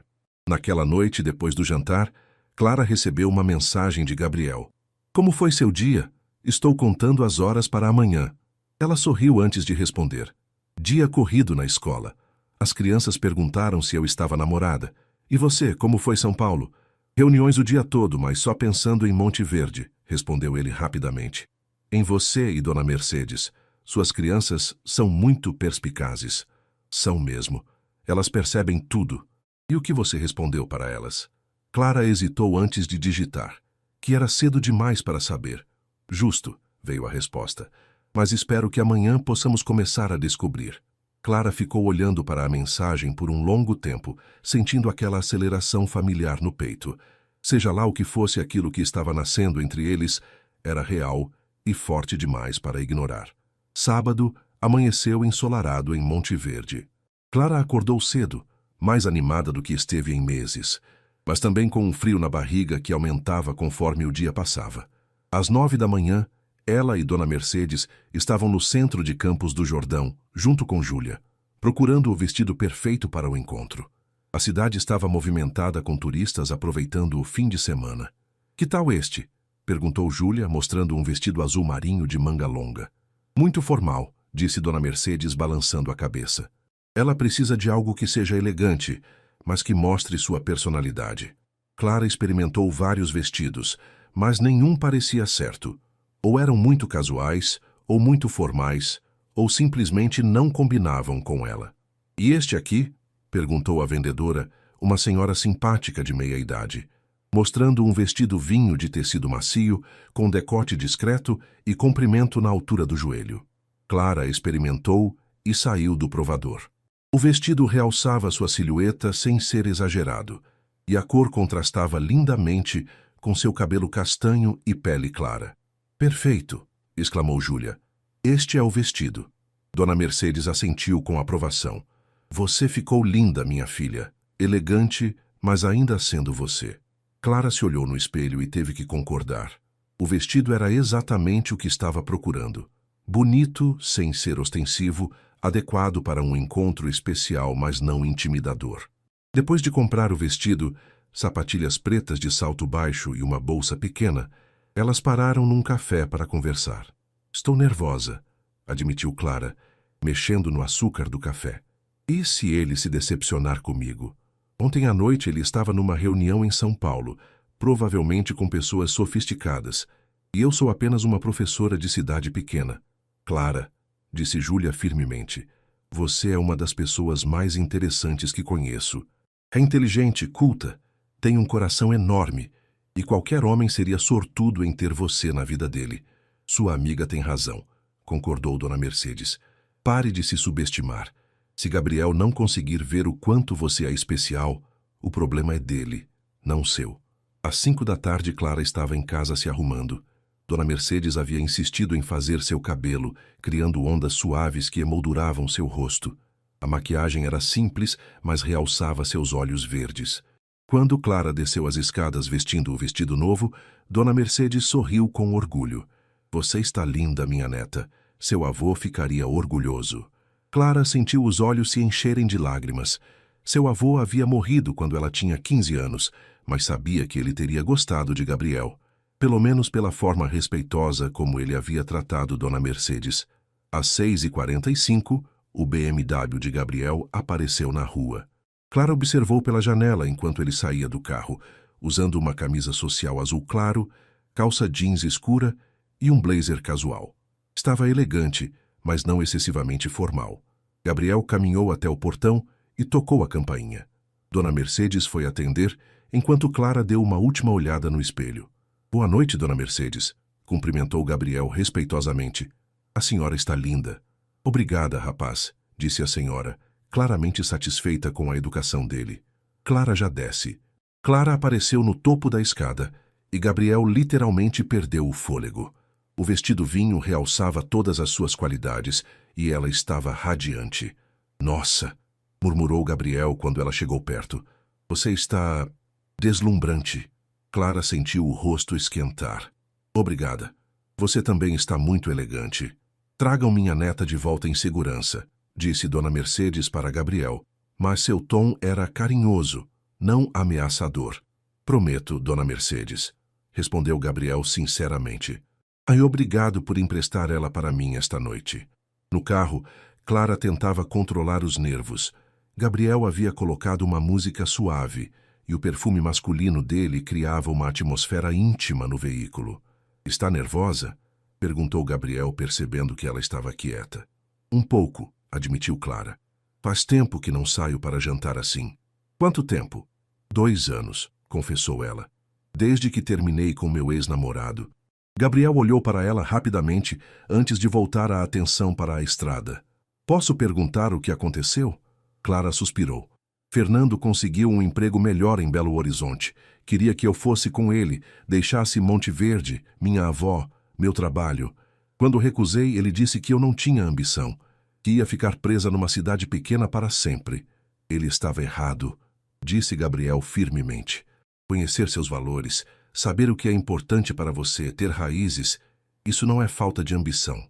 Naquela noite, depois do jantar, Clara recebeu uma mensagem de Gabriel. Como foi seu dia? Estou contando as horas para amanhã. Ela sorriu antes de responder. Dia corrido na escola. As crianças perguntaram se eu estava namorada. E você, como foi São Paulo? Reuniões o dia todo, mas só pensando em Monte Verde, respondeu ele rapidamente. Em você e Dona Mercedes, suas crianças são muito perspicazes. São mesmo. Elas percebem tudo. E o que você respondeu para elas? Clara hesitou antes de digitar, que era cedo demais para saber. Justo, veio a resposta. Mas espero que amanhã possamos começar a descobrir. Clara ficou olhando para a mensagem por um longo tempo, sentindo aquela aceleração familiar no peito. Seja lá o que fosse aquilo que estava nascendo entre eles, era real e forte demais para ignorar. Sábado, amanheceu ensolarado em Monte Verde. Clara acordou cedo, mais animada do que esteve em meses, mas também com um frio na barriga que aumentava conforme o dia passava. Às 9 da manhã, ela e Dona Mercedes estavam no centro de Campos do Jordão, junto com Júlia, procurando o vestido perfeito para o encontro. A cidade estava movimentada com turistas aproveitando o fim de semana. Que tal este? Perguntou Júlia, mostrando um vestido azul marinho de manga longa. Muito formal, disse Dona Mercedes balançando a cabeça. Ela precisa de algo que seja elegante, mas que mostre sua personalidade. Clara experimentou vários vestidos, mas nenhum parecia certo. Ou eram muito casuais, ou muito formais, ou simplesmente não combinavam com ela. E este aqui? Perguntou a vendedora, uma senhora simpática de meia-idade, mostrando um vestido vinho de tecido macio, com decote discreto e comprimento na altura do joelho. Clara experimentou e saiu do provador. O vestido realçava sua silhueta sem ser exagerado, e a cor contrastava lindamente com seu cabelo castanho e pele clara. Perfeito, exclamou Júlia. Este é o vestido. Dona Mercedes assentiu com aprovação. Você ficou linda, minha filha. Elegante, mas ainda sendo você. Clara se olhou no espelho e teve que concordar. O vestido era exatamente o que estava procurando. Bonito, sem ser ostensivo, adequado para um encontro especial, mas não intimidador. Depois de comprar o vestido, sapatilhas pretas de salto baixo e uma bolsa pequena, elas pararam num café para conversar. Estou nervosa, admitiu Clara, mexendo no açúcar do café. E se ele se decepcionar comigo? Ontem à noite ele estava numa reunião em São Paulo, provavelmente com pessoas sofisticadas, e eu sou apenas uma professora de cidade pequena. Clara, disse Júlia firmemente, você é uma das pessoas mais interessantes que conheço. É inteligente, culta, tem um coração enorme, e qualquer homem seria sortudo em ter você na vida dele. Sua amiga tem razão, concordou Dona Mercedes. Pare de se subestimar. Se Gabriel não conseguir ver o quanto você é especial, o problema é dele, não seu. Às 5 da tarde, Clara estava em casa se arrumando. Dona Mercedes havia insistido em fazer seu cabelo, criando ondas suaves que emolduravam seu rosto. A maquiagem era simples, mas realçava seus olhos verdes. Quando Clara desceu as escadas vestindo o vestido novo, Dona Mercedes sorriu com orgulho. Você está linda, minha neta. Seu avô ficaria orgulhoso. Clara sentiu os olhos se encherem de lágrimas. Seu avô havia morrido quando ela tinha 15 anos, mas sabia que ele teria gostado de Gabriel, pelo menos pela forma respeitosa como ele havia tratado Dona Mercedes. Às 6h45, o BMW de Gabriel apareceu na rua. Clara observou pela janela enquanto ele saía do carro, usando uma camisa social azul claro, calça jeans escura e um blazer casual. Estava elegante, mas não excessivamente formal. Gabriel caminhou até o portão e tocou a campainha. Dona Mercedes foi atender, enquanto Clara deu uma última olhada no espelho. Boa noite, Dona Mercedes, cumprimentou Gabriel respeitosamente. A senhora está linda. Obrigada, rapaz, disse a senhora, claramente satisfeita com a educação dele. Clara já desce. Clara apareceu no topo da escada e Gabriel literalmente perdeu o fôlego. O vestido vinho realçava todas as suas qualidades e ela estava radiante. Nossa, murmurou Gabriel quando ela chegou perto. Você está deslumbrante. Clara sentiu o rosto esquentar. Obrigada. Você também está muito elegante. Tragam minha neta de volta em segurança, disse Dona Mercedes para Gabriel, mas seu tom era carinhoso, não ameaçador. Prometo, Dona Mercedes, respondeu Gabriel sinceramente. Ai, obrigado por emprestar ela para mim esta noite. No carro, Clara tentava controlar os nervos. Gabriel havia colocado uma música suave e o perfume masculino dele criava uma atmosfera íntima no veículo. Está nervosa? Perguntou Gabriel, percebendo que ela estava quieta. Um pouco, admitiu Clara. Faz tempo que não saio para jantar assim. Quanto tempo? 2 anos, confessou ela. Desde que terminei com meu ex-namorado. Gabriel olhou para ela rapidamente antes de voltar a atenção para a estrada. Posso perguntar o que aconteceu? Clara suspirou. Fernando conseguiu um emprego melhor em Belo Horizonte. Queria que eu fosse com ele, deixasse Monte Verde, minha avó, meu trabalho. Quando recusei, ele disse que eu não tinha ambição, que ia ficar presa numa cidade pequena para sempre. Ele estava errado, disse Gabriel firmemente. Conhecer seus valores, saber o que é importante para você, ter raízes, isso não é falta de ambição,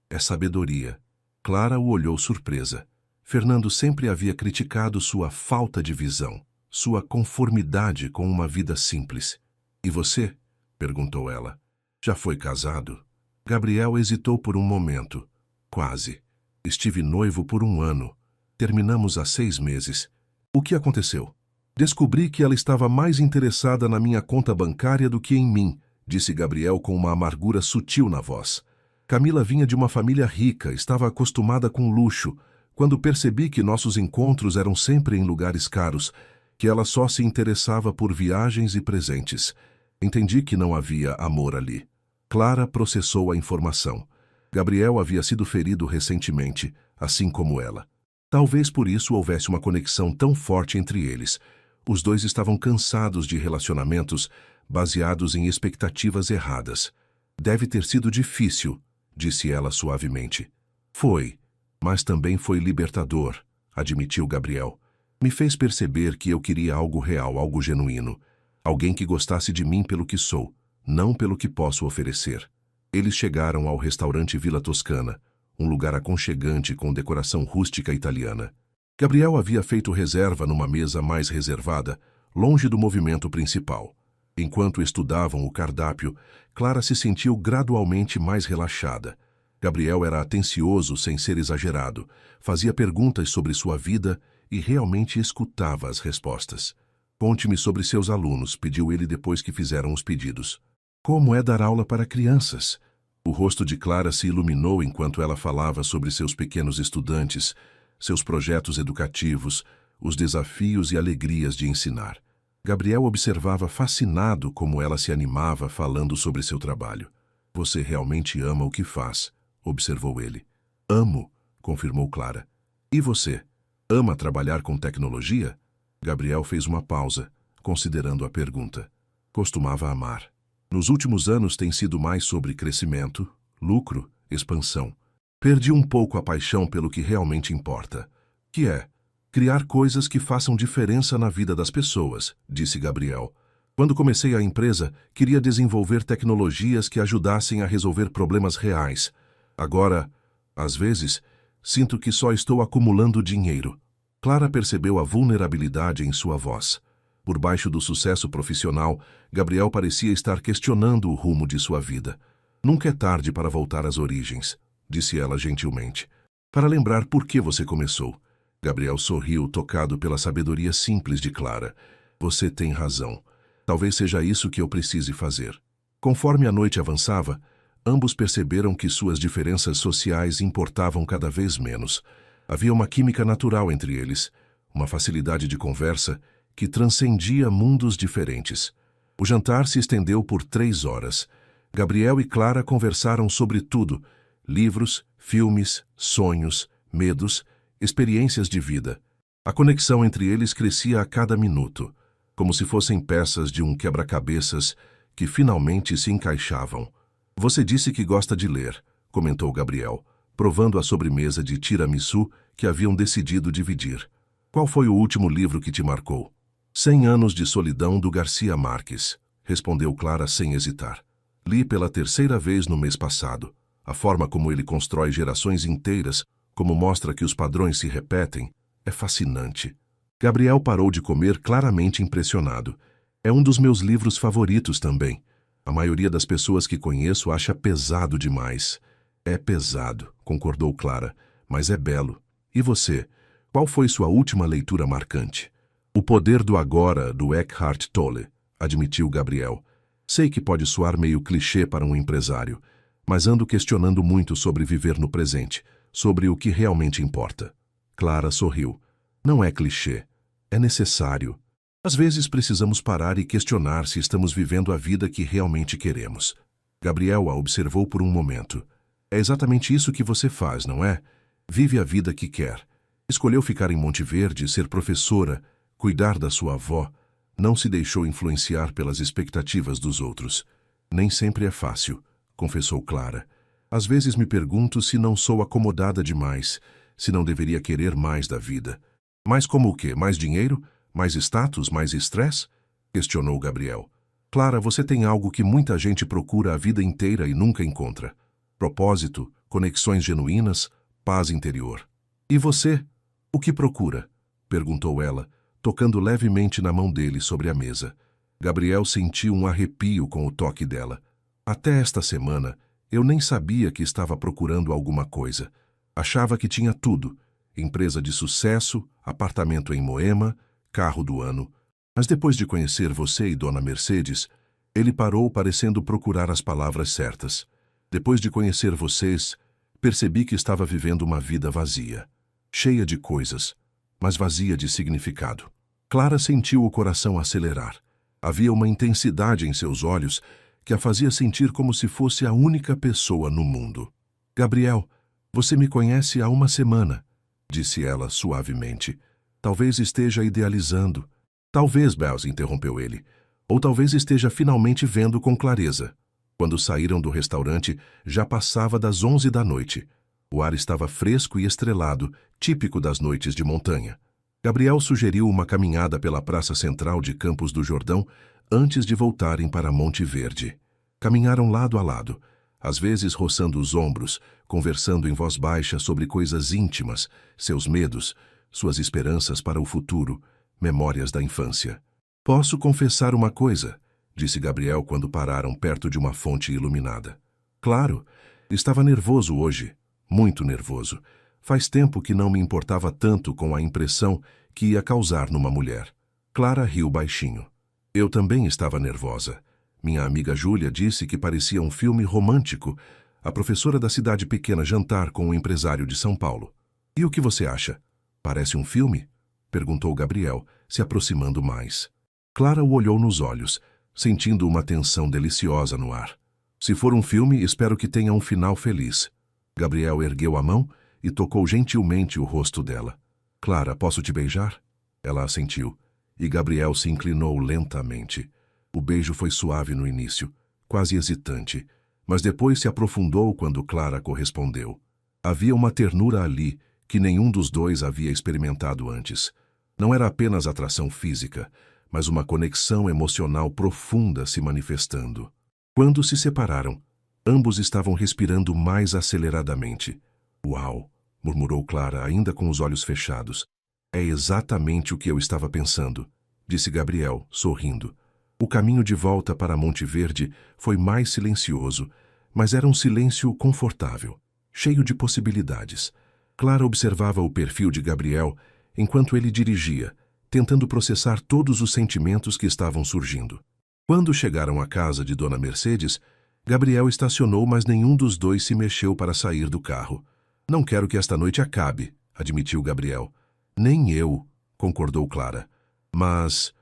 é sabedoria. Clara o olhou surpresa. Fernando sempre havia criticado sua falta de visão, sua conformidade com uma vida simples. E você? Perguntou ela. Já foi casado? Gabriel hesitou por um momento. Quase. Estive noivo por 1 ano. Terminamos há 6 meses. O que aconteceu? Descobri que ela estava mais interessada na minha conta bancária do que em mim, disse Gabriel com uma amargura sutil na voz. Camila vinha de uma família rica, estava acostumada com luxo. Quando percebi que nossos encontros eram sempre em lugares caros, que ela só se interessava por viagens e presentes, entendi que não havia amor ali. Clara processou a informação. Gabriel havia sido ferido recentemente, assim como ela. Talvez por isso houvesse uma conexão tão forte entre eles. Os dois estavam cansados de relacionamentos baseados em expectativas erradas. Deve ter sido difícil, disse ela suavemente. Foi, mas também foi libertador, admitiu Gabriel. Me fez perceber que eu queria algo real, algo genuíno. Alguém que gostasse de mim pelo que sou, não pelo que posso oferecer. Eles chegaram ao restaurante Vila Toscana, um lugar aconchegante com decoração rústica italiana. Gabriel havia feito reserva numa mesa mais reservada, longe do movimento principal. Enquanto estudavam o cardápio, Clara se sentiu gradualmente mais relaxada. Gabriel era atencioso sem ser exagerado, fazia perguntas sobre sua vida e realmente escutava as respostas. Conte-me sobre seus alunos, pediu ele depois que fizeram os pedidos. Como é dar aula para crianças? O rosto de Clara se iluminou enquanto ela falava sobre seus pequenos estudantes, seus projetos educativos, os desafios e alegrias de ensinar. Gabriel observava fascinado como ela se animava falando sobre seu trabalho. Você realmente ama o que faz, observou ele. Amo, confirmou Clara. E você? Ama trabalhar com tecnologia? Gabriel fez uma pausa, considerando a pergunta. Costumava amar. Nos últimos anos tem sido mais sobre crescimento, lucro, expansão. Perdi um pouco a paixão pelo que realmente importa, que é criar coisas que façam diferença na vida das pessoas, disse Gabriel. Quando comecei a empresa, queria desenvolver tecnologias que ajudassem a resolver problemas reais. Agora, às vezes, sinto que só estou acumulando dinheiro. Clara percebeu a vulnerabilidade em sua voz. Por baixo do sucesso profissional, Gabriel parecia estar questionando o rumo de sua vida. Nunca é tarde para voltar às origens, disse ela gentilmente. Para lembrar por que você começou. Gabriel sorriu, tocado pela sabedoria simples de Clara. Você tem razão. Talvez seja isso que eu precise fazer. Conforme a noite avançava, ambos perceberam que suas diferenças sociais importavam cada vez menos. Havia uma química natural entre eles, uma facilidade de conversa que transcendia mundos diferentes. O jantar se estendeu por 3 horas. Gabriel e Clara conversaram sobre tudo: livros, filmes, sonhos, medos, experiências de vida. A conexão entre eles crescia a cada minuto, como se fossem peças de um quebra-cabeças que finalmente se encaixavam. Você disse que gosta de ler, comentou Gabriel, provando a sobremesa de tiramisu que haviam decidido dividir. Qual foi o último livro que te marcou? 100 Anos de Solidão, do Garcia Marques, respondeu Clara sem hesitar. Li pela 3ª vez no mês passado. A forma como ele constrói gerações inteiras, como mostra que os padrões se repetem, é fascinante. Gabriel parou de comer claramente impressionado. É um dos meus livros favoritos também. A maioria das pessoas que conheço acha pesado demais. É pesado, concordou Clara, mas é belo. E você? Qual foi sua última leitura marcante? O Poder do Agora, do Eckhart Tolle, admitiu Gabriel. Sei que pode soar meio clichê para um empresário, mas ando questionando muito sobre viver no presente, sobre o que realmente importa. Clara sorriu. Não é clichê. É necessário. Às vezes precisamos parar e questionar se estamos vivendo a vida que realmente queremos. Gabriel a observou por um momento. É exatamente isso que você faz, não é? Vive a vida que quer. Escolheu ficar em Monte Verde, ser professora, cuidar da sua avó. Não se deixou influenciar pelas expectativas dos outros. Nem sempre é fácil, confessou Clara. Às vezes me pergunto se não sou acomodada demais, se não deveria querer mais da vida. Mais como o quê? Mais dinheiro? Mais status? Mais estresse? Questionou Gabriel. Clara, você tem algo que muita gente procura a vida inteira e nunca encontra. Propósito, conexões genuínas, paz interior. E você? O que procura? Perguntou ela, tocando levemente na mão dele sobre a mesa. Gabriel sentiu um arrepio com o toque dela. Até esta semana, eu nem sabia que estava procurando alguma coisa. Achava que tinha tudo. Empresa de sucesso, apartamento em Moema, carro do ano. Mas depois de conhecer você e Dona Mercedes, ele parou parecendo procurar as palavras certas. Depois de conhecer vocês, percebi que estava vivendo uma vida vazia. Cheia de coisas, mas vazia de significado. Clara sentiu o coração acelerar. Havia uma intensidade em seus olhos que a fazia sentir como se fosse a única pessoa no mundo. Gabriel, você me conhece há 1 semana, disse ela suavemente. Talvez esteja idealizando. Talvez, Bells, interrompeu ele. Ou talvez esteja finalmente vendo com clareza. Quando saíram do restaurante, já passava das 11 da noite. O ar estava fresco e estrelado, típico das noites de montanha. Gabriel sugeriu uma caminhada pela praça central de Campos do Jordão antes de voltarem para Monte Verde. Caminharam lado a lado, às vezes roçando os ombros, conversando em voz baixa sobre coisas íntimas, seus medos, suas esperanças para o futuro, memórias da infância. Posso confessar uma coisa, disse Gabriel quando pararam perto de uma fonte iluminada. Claro, Estava nervoso hoje, muito nervoso. Faz tempo que não me importava tanto com a impressão que ia causar numa mulher. Clara riu baixinho. Eu também estava nervosa. Minha amiga Júlia disse que parecia um filme romântico. A professora da cidade pequena jantar com o empresário de São Paulo. E o que você acha? Parece um filme? Perguntou Gabriel, se aproximando mais. Clara o olhou nos olhos, sentindo uma tensão deliciosa no ar. Se for um filme, espero que tenha um final feliz. Gabriel ergueu a mão e tocou gentilmente o rosto dela. Clara, posso te beijar? Ela assentiu, e Gabriel se inclinou lentamente. O beijo foi suave no início, quase hesitante, mas depois se aprofundou quando Clara correspondeu. Havia uma ternura ali que nenhum dos dois havia experimentado antes. Não era apenas atração física, mas uma conexão emocional profunda se manifestando. Quando se separaram, ambos estavam respirando mais aceleradamente. Uau! Murmurou Clara, ainda com os olhos fechados. É exatamente o que eu estava pensando, disse Gabriel, sorrindo. O caminho de volta para Monte Verde foi mais silencioso, mas era um silêncio confortável, cheio de possibilidades. Clara observava o perfil de Gabriel enquanto ele dirigia, tentando processar todos os sentimentos que estavam surgindo. Quando chegaram à casa de Dona Mercedes, Gabriel estacionou, mas nenhum dos dois se mexeu para sair do carro. Não quero que esta noite acabe, admitiu Gabriel. Nem eu, concordou Clara. Mas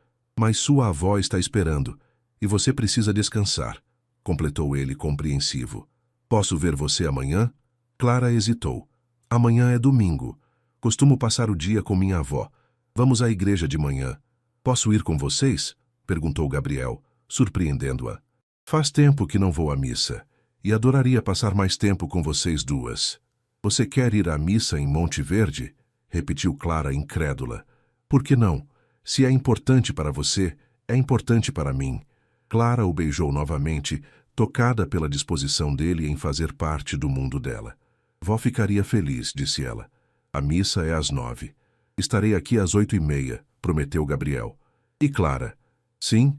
sua avó está esperando, e você precisa descansar, completou ele compreensivo. Posso ver você amanhã? Clara hesitou. Amanhã é domingo. Costumo passar o dia com minha avó. Vamos à igreja de manhã. Posso ir com vocês? Perguntou Gabriel, surpreendendo-a. Faz tempo que não vou à missa, e adoraria passar mais tempo com vocês duas. Você quer ir à missa em Monte Verde? Repetiu Clara, incrédula. Por que não? Se é importante para você, é importante para mim. Clara o beijou novamente, tocada pela disposição dele em fazer parte do mundo dela. Vó ficaria feliz, disse ela. A missa é às 9. Estarei aqui às 8:30, prometeu Gabriel. E Clara? Sim,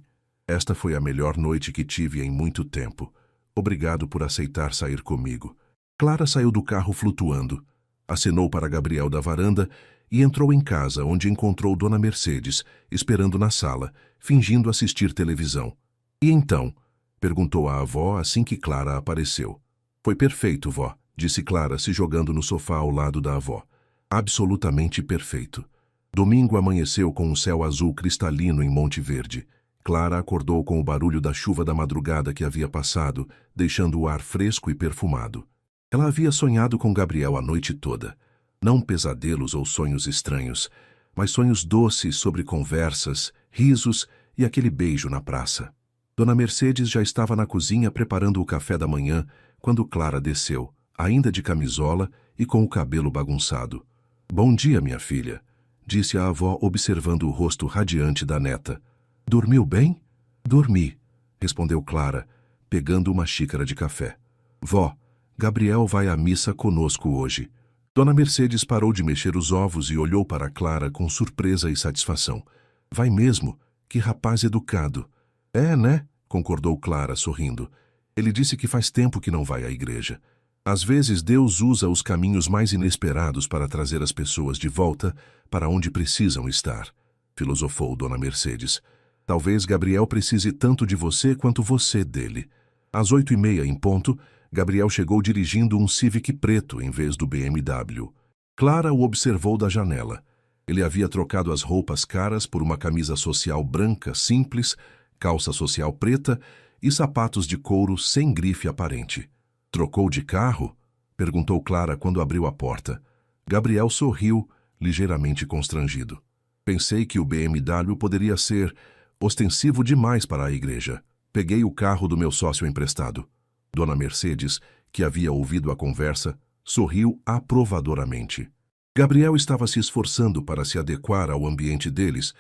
esta foi a melhor noite que tive em muito tempo. Obrigado por aceitar sair comigo. Clara saiu do carro flutuando, acenou para Gabriel da varanda e entrou em casa, onde encontrou Dona Mercedes, esperando na sala, fingindo assistir televisão. E então? Perguntou a avó assim que Clara apareceu. Foi perfeito, vó, disse Clara, se jogando no sofá ao lado da avó. Absolutamente perfeito. Domingo amanheceu com um céu azul cristalino em Monte Verde. Clara acordou com o barulho da chuva da madrugada que havia passado, deixando o ar fresco e perfumado. Ela havia sonhado com Gabriel a noite toda. Não pesadelos ou sonhos estranhos, mas sonhos doces sobre conversas, risos e aquele beijo na praça. Dona Mercedes já estava na cozinha preparando o café da manhã quando Clara desceu, ainda de camisola e com o cabelo bagunçado. Bom dia, minha filha, disse a avó observando o rosto radiante da neta. Dormiu bem? Dormi, respondeu Clara, pegando uma xícara de café. Vó, Gabriel vai à missa conosco hoje. Dona Mercedes parou de mexer os ovos e olhou para Clara com surpresa e satisfação. Vai mesmo? Que rapaz educado. É, né? Concordou Clara, sorrindo. Ele disse que faz tempo que não vai à igreja. Às vezes Deus usa os caminhos mais inesperados para trazer as pessoas de volta para onde precisam estar, filosofou Dona Mercedes. Talvez Gabriel precise tanto de você quanto você dele. Às 8:30 em ponto, Gabriel chegou dirigindo um Civic preto em vez do BMW. Clara o observou da janela. Ele havia trocado as roupas caras por uma camisa social branca simples, calça social preta e sapatos de couro sem grife aparente. Trocou de carro? Perguntou Clara quando abriu a porta. Gabriel sorriu, ligeiramente constrangido. Pensei que o BMW poderia ser ostensivo demais para a igreja. Peguei o carro do meu sócio emprestado. Dona Mercedes, que havia ouvido a conversa, sorriu aprovadoramente. Gabriel estava se esforçando para se adequar ao ambiente deles,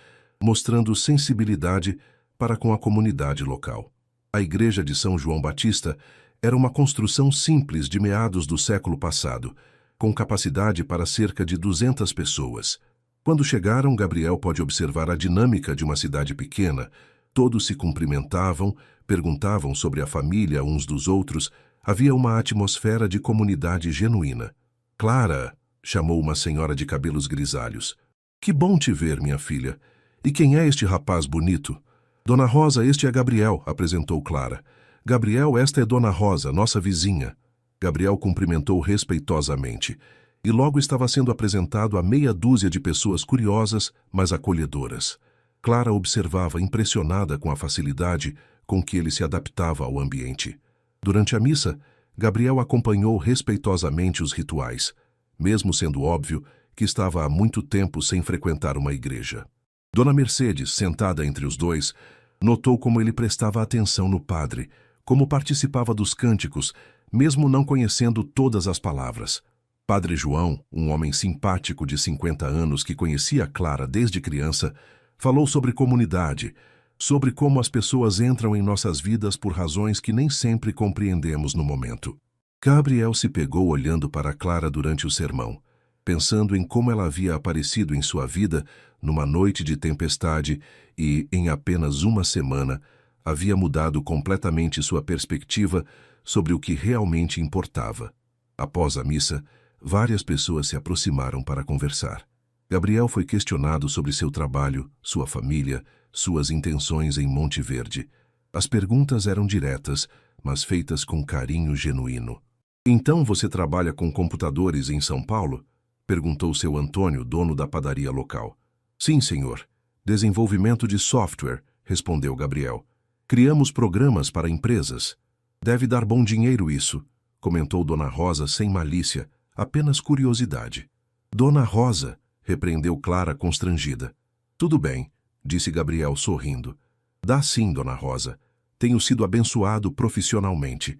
mostrando sensibilidade para com a comunidade local. A igreja de São João Batista era uma construção simples de meados do século passado, com capacidade para cerca de 200 pessoas. Quando chegaram, Gabriel pôde observar a dinâmica de uma cidade pequena. Todos se cumprimentavam, perguntavam sobre a família uns dos outros, Havia uma atmosfera de comunidade genuína. Clara, chamou uma senhora de cabelos grisalhos. Que bom te ver, minha filha. E quem é este rapaz bonito? Dona Rosa, este é Gabriel, apresentou Clara. Gabriel, esta é Dona Rosa, nossa vizinha. Gabriel cumprimentou respeitosamente. E logo estava sendo apresentado a meia dúzia de pessoas curiosas, mas acolhedoras. Clara observava impressionada com a facilidade com que ele se adaptava ao ambiente. Durante a missa, Gabriel acompanhou respeitosamente os rituais, mesmo sendo óbvio que estava há muito tempo sem frequentar uma igreja. Dona Mercedes, sentada entre os dois, notou como ele prestava atenção no padre, como participava dos cânticos, mesmo não conhecendo todas as palavras. Padre João, um homem simpático de 50 anos que conhecia Clara desde criança, falou sobre comunidade, sobre como as pessoas entram em nossas vidas por razões que nem sempre compreendemos no momento. Gabriel se pegou olhando para Clara durante o sermão, pensando em como ela havia aparecido em sua vida numa noite de tempestade e, em apenas uma semana, havia mudado completamente sua perspectiva sobre o que realmente importava. Após a missa, várias pessoas se aproximaram para conversar. Gabriel foi questionado sobre seu trabalho, sua família, suas intenções em Monte Verde. As perguntas eram diretas, mas feitas com carinho genuíno. Então você trabalha com computadores em São Paulo? Perguntou seu Antônio, dono da padaria local. Sim, senhor. Desenvolvimento de software, respondeu Gabriel. Criamos programas para empresas. Deve dar bom dinheiro isso, comentou Dona Rosa sem malícia, apenas curiosidade. Dona Rosa, repreendeu Clara constrangida. Tudo bem, disse Gabriel sorrindo. Dá sim, Dona Rosa. Tenho sido abençoado profissionalmente.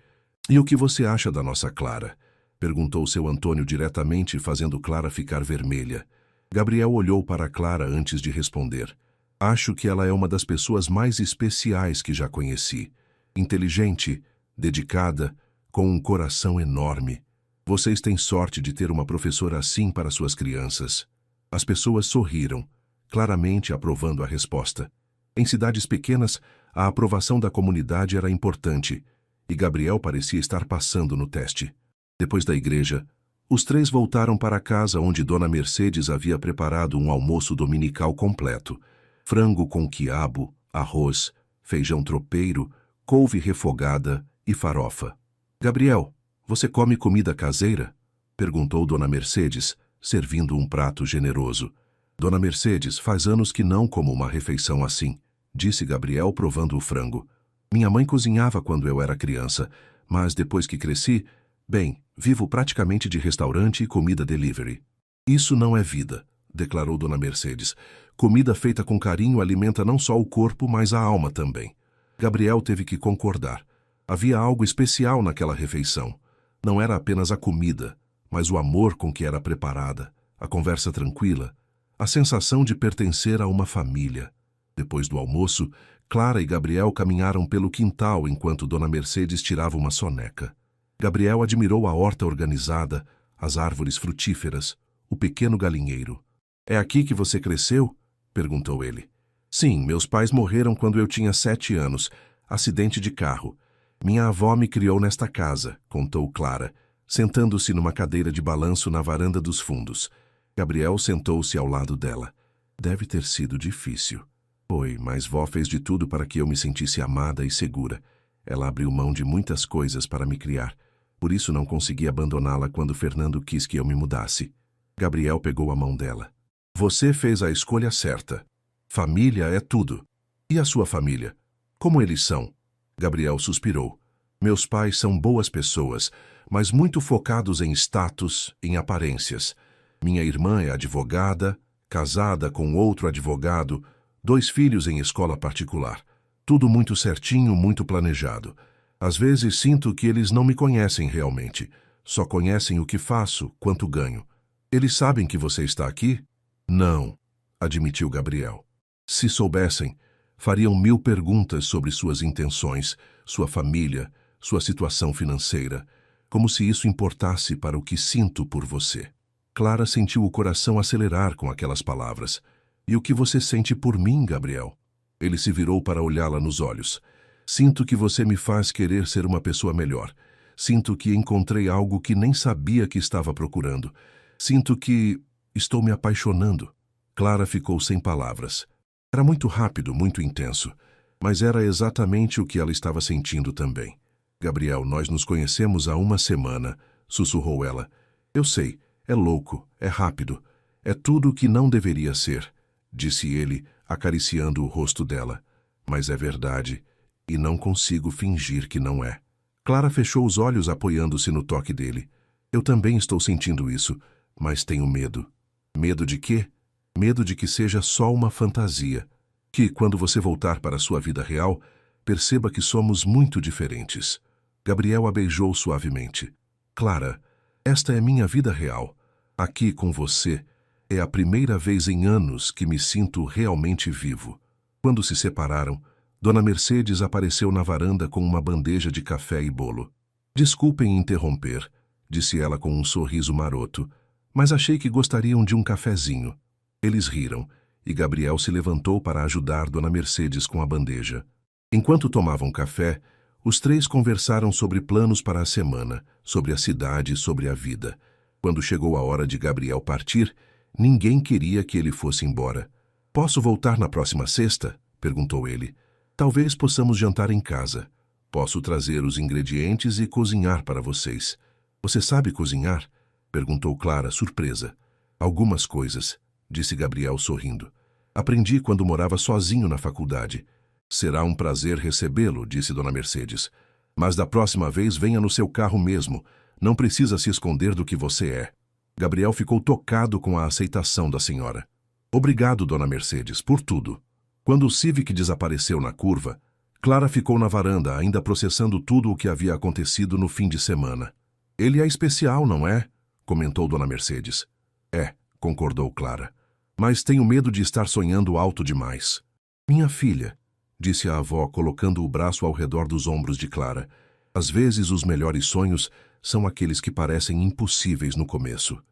E o que você acha da nossa Clara? Perguntou seu Antônio diretamente, fazendo Clara ficar vermelha. Gabriel olhou para Clara antes de responder. Acho que ela é uma das pessoas mais especiais que já conheci. Inteligente, dedicada, com um coração enorme. Vocês têm sorte de ter uma professora assim para suas crianças. As pessoas sorriram, claramente aprovando a resposta. Em cidades pequenas, a aprovação da comunidade era importante, e Gabriel parecia estar passando no teste. Depois da igreja, os três voltaram para casa onde Dona Mercedes havia preparado um almoço dominical completo. Frango com quiabo, arroz, feijão tropeiro, couve refogada e farofa. Gabriel, você come comida caseira? Perguntou Dona Mercedes, servindo um prato generoso. Dona Mercedes, faz anos que não como uma refeição assim, disse Gabriel provando o frango. Minha mãe cozinhava quando eu era criança, mas depois que cresci, bem, vivo praticamente de restaurante e comida delivery. Isso não é vida, declarou Dona Mercedes. Comida feita com carinho alimenta não só o corpo, mas a alma também. Gabriel teve que concordar. Havia algo especial naquela refeição. Não era apenas a comida, mas o amor com que era preparada, a conversa tranquila, a sensação de pertencer a uma família. Depois do almoço, Clara e Gabriel caminharam pelo quintal enquanto Dona Mercedes tirava uma soneca. Gabriel admirou a horta organizada, as árvores frutíferas, o pequeno galinheiro. É aqui que você cresceu? Perguntou ele. Sim, meus pais morreram quando eu tinha 7 anos, acidente de carro. Minha avó me criou nesta casa, contou Clara, sentando-se numa cadeira de balanço na varanda dos fundos. Gabriel sentou-se ao lado dela. Deve ter sido difícil. Foi, mas vó fez de tudo para que eu me sentisse amada e segura. Ela abriu mão de muitas coisas para me criar. Por isso não consegui abandoná-la quando Fernando quis que eu me mudasse. Gabriel pegou a mão dela. Você fez a escolha certa. Família é tudo. E a sua família? Como eles são? Gabriel suspirou. Meus pais são boas pessoas, mas muito focados em status, em aparências. Minha irmã é advogada, casada com outro advogado, 2 filhos em escola particular. Tudo muito certinho, muito planejado. Às vezes sinto que eles não me conhecem realmente. Só conhecem o que faço, quanto ganho. Eles sabem que você está aqui? Não, admitiu Gabriel. Se soubessem, fariam 1000 perguntas sobre suas intenções, sua família, sua situação financeira, como se isso importasse para o que sinto por você. Clara sentiu o coração acelerar com aquelas palavras. E o que você sente por mim, Gabriel? Ele se virou para olhá-la nos olhos. Sinto que você me faz querer ser uma pessoa melhor. Sinto que encontrei algo que nem sabia que estava procurando. Sinto que estou me apaixonando. Clara ficou sem palavras. Era muito rápido, muito intenso, mas era exatamente o que ela estava sentindo também. Gabriel, nós nos conhecemos há uma semana, sussurrou ela. Eu sei, é louco, é rápido, é tudo o que não deveria ser, disse ele, acariciando o rosto dela. Mas é verdade, e não consigo fingir que não é. Clara fechou os olhos apoiando-se no toque dele. Eu também estou sentindo isso, mas tenho medo. Medo de quê? Medo de que seja só uma fantasia. Que, quando você voltar para a sua vida real, perceba que somos muito diferentes. Gabriel a beijou suavemente. Clara, esta é minha vida real. Aqui com você, é a primeira vez em anos que me sinto realmente vivo. Quando se separaram, Dona Mercedes apareceu na varanda com uma bandeja de café e bolo. Desculpem interromper, disse ela com um sorriso maroto, mas achei que gostariam de um cafezinho. Eles riram, e Gabriel se levantou para ajudar Dona Mercedes com a bandeja. Enquanto tomavam café, os três conversaram sobre planos para a semana, sobre a cidade e sobre a vida. Quando chegou a hora de Gabriel partir, ninguém queria que ele fosse embora. Posso voltar na próxima sexta? Perguntou ele. Talvez possamos jantar em casa. Posso trazer os ingredientes e cozinhar para vocês. Você sabe cozinhar? Perguntou Clara, surpresa. Algumas coisas, disse Gabriel sorrindo. Aprendi quando morava sozinho na faculdade. Será um prazer recebê-lo, disse Dona Mercedes. Mas da próxima vez venha no seu carro mesmo. Não precisa se esconder do que você é. Gabriel ficou tocado com a aceitação da senhora. Obrigado, Dona Mercedes, por tudo. Quando o Civic desapareceu na curva, Clara ficou na varanda, ainda processando tudo o que havia acontecido no fim de semana. Ele é especial, não é? Comentou Dona Mercedes. É, concordou Clara. Mas tenho medo de estar sonhando alto demais. Minha filha, disse a avó, colocando o braço ao redor dos ombros de Clara. Às vezes os melhores sonhos são aqueles que parecem impossíveis no começo.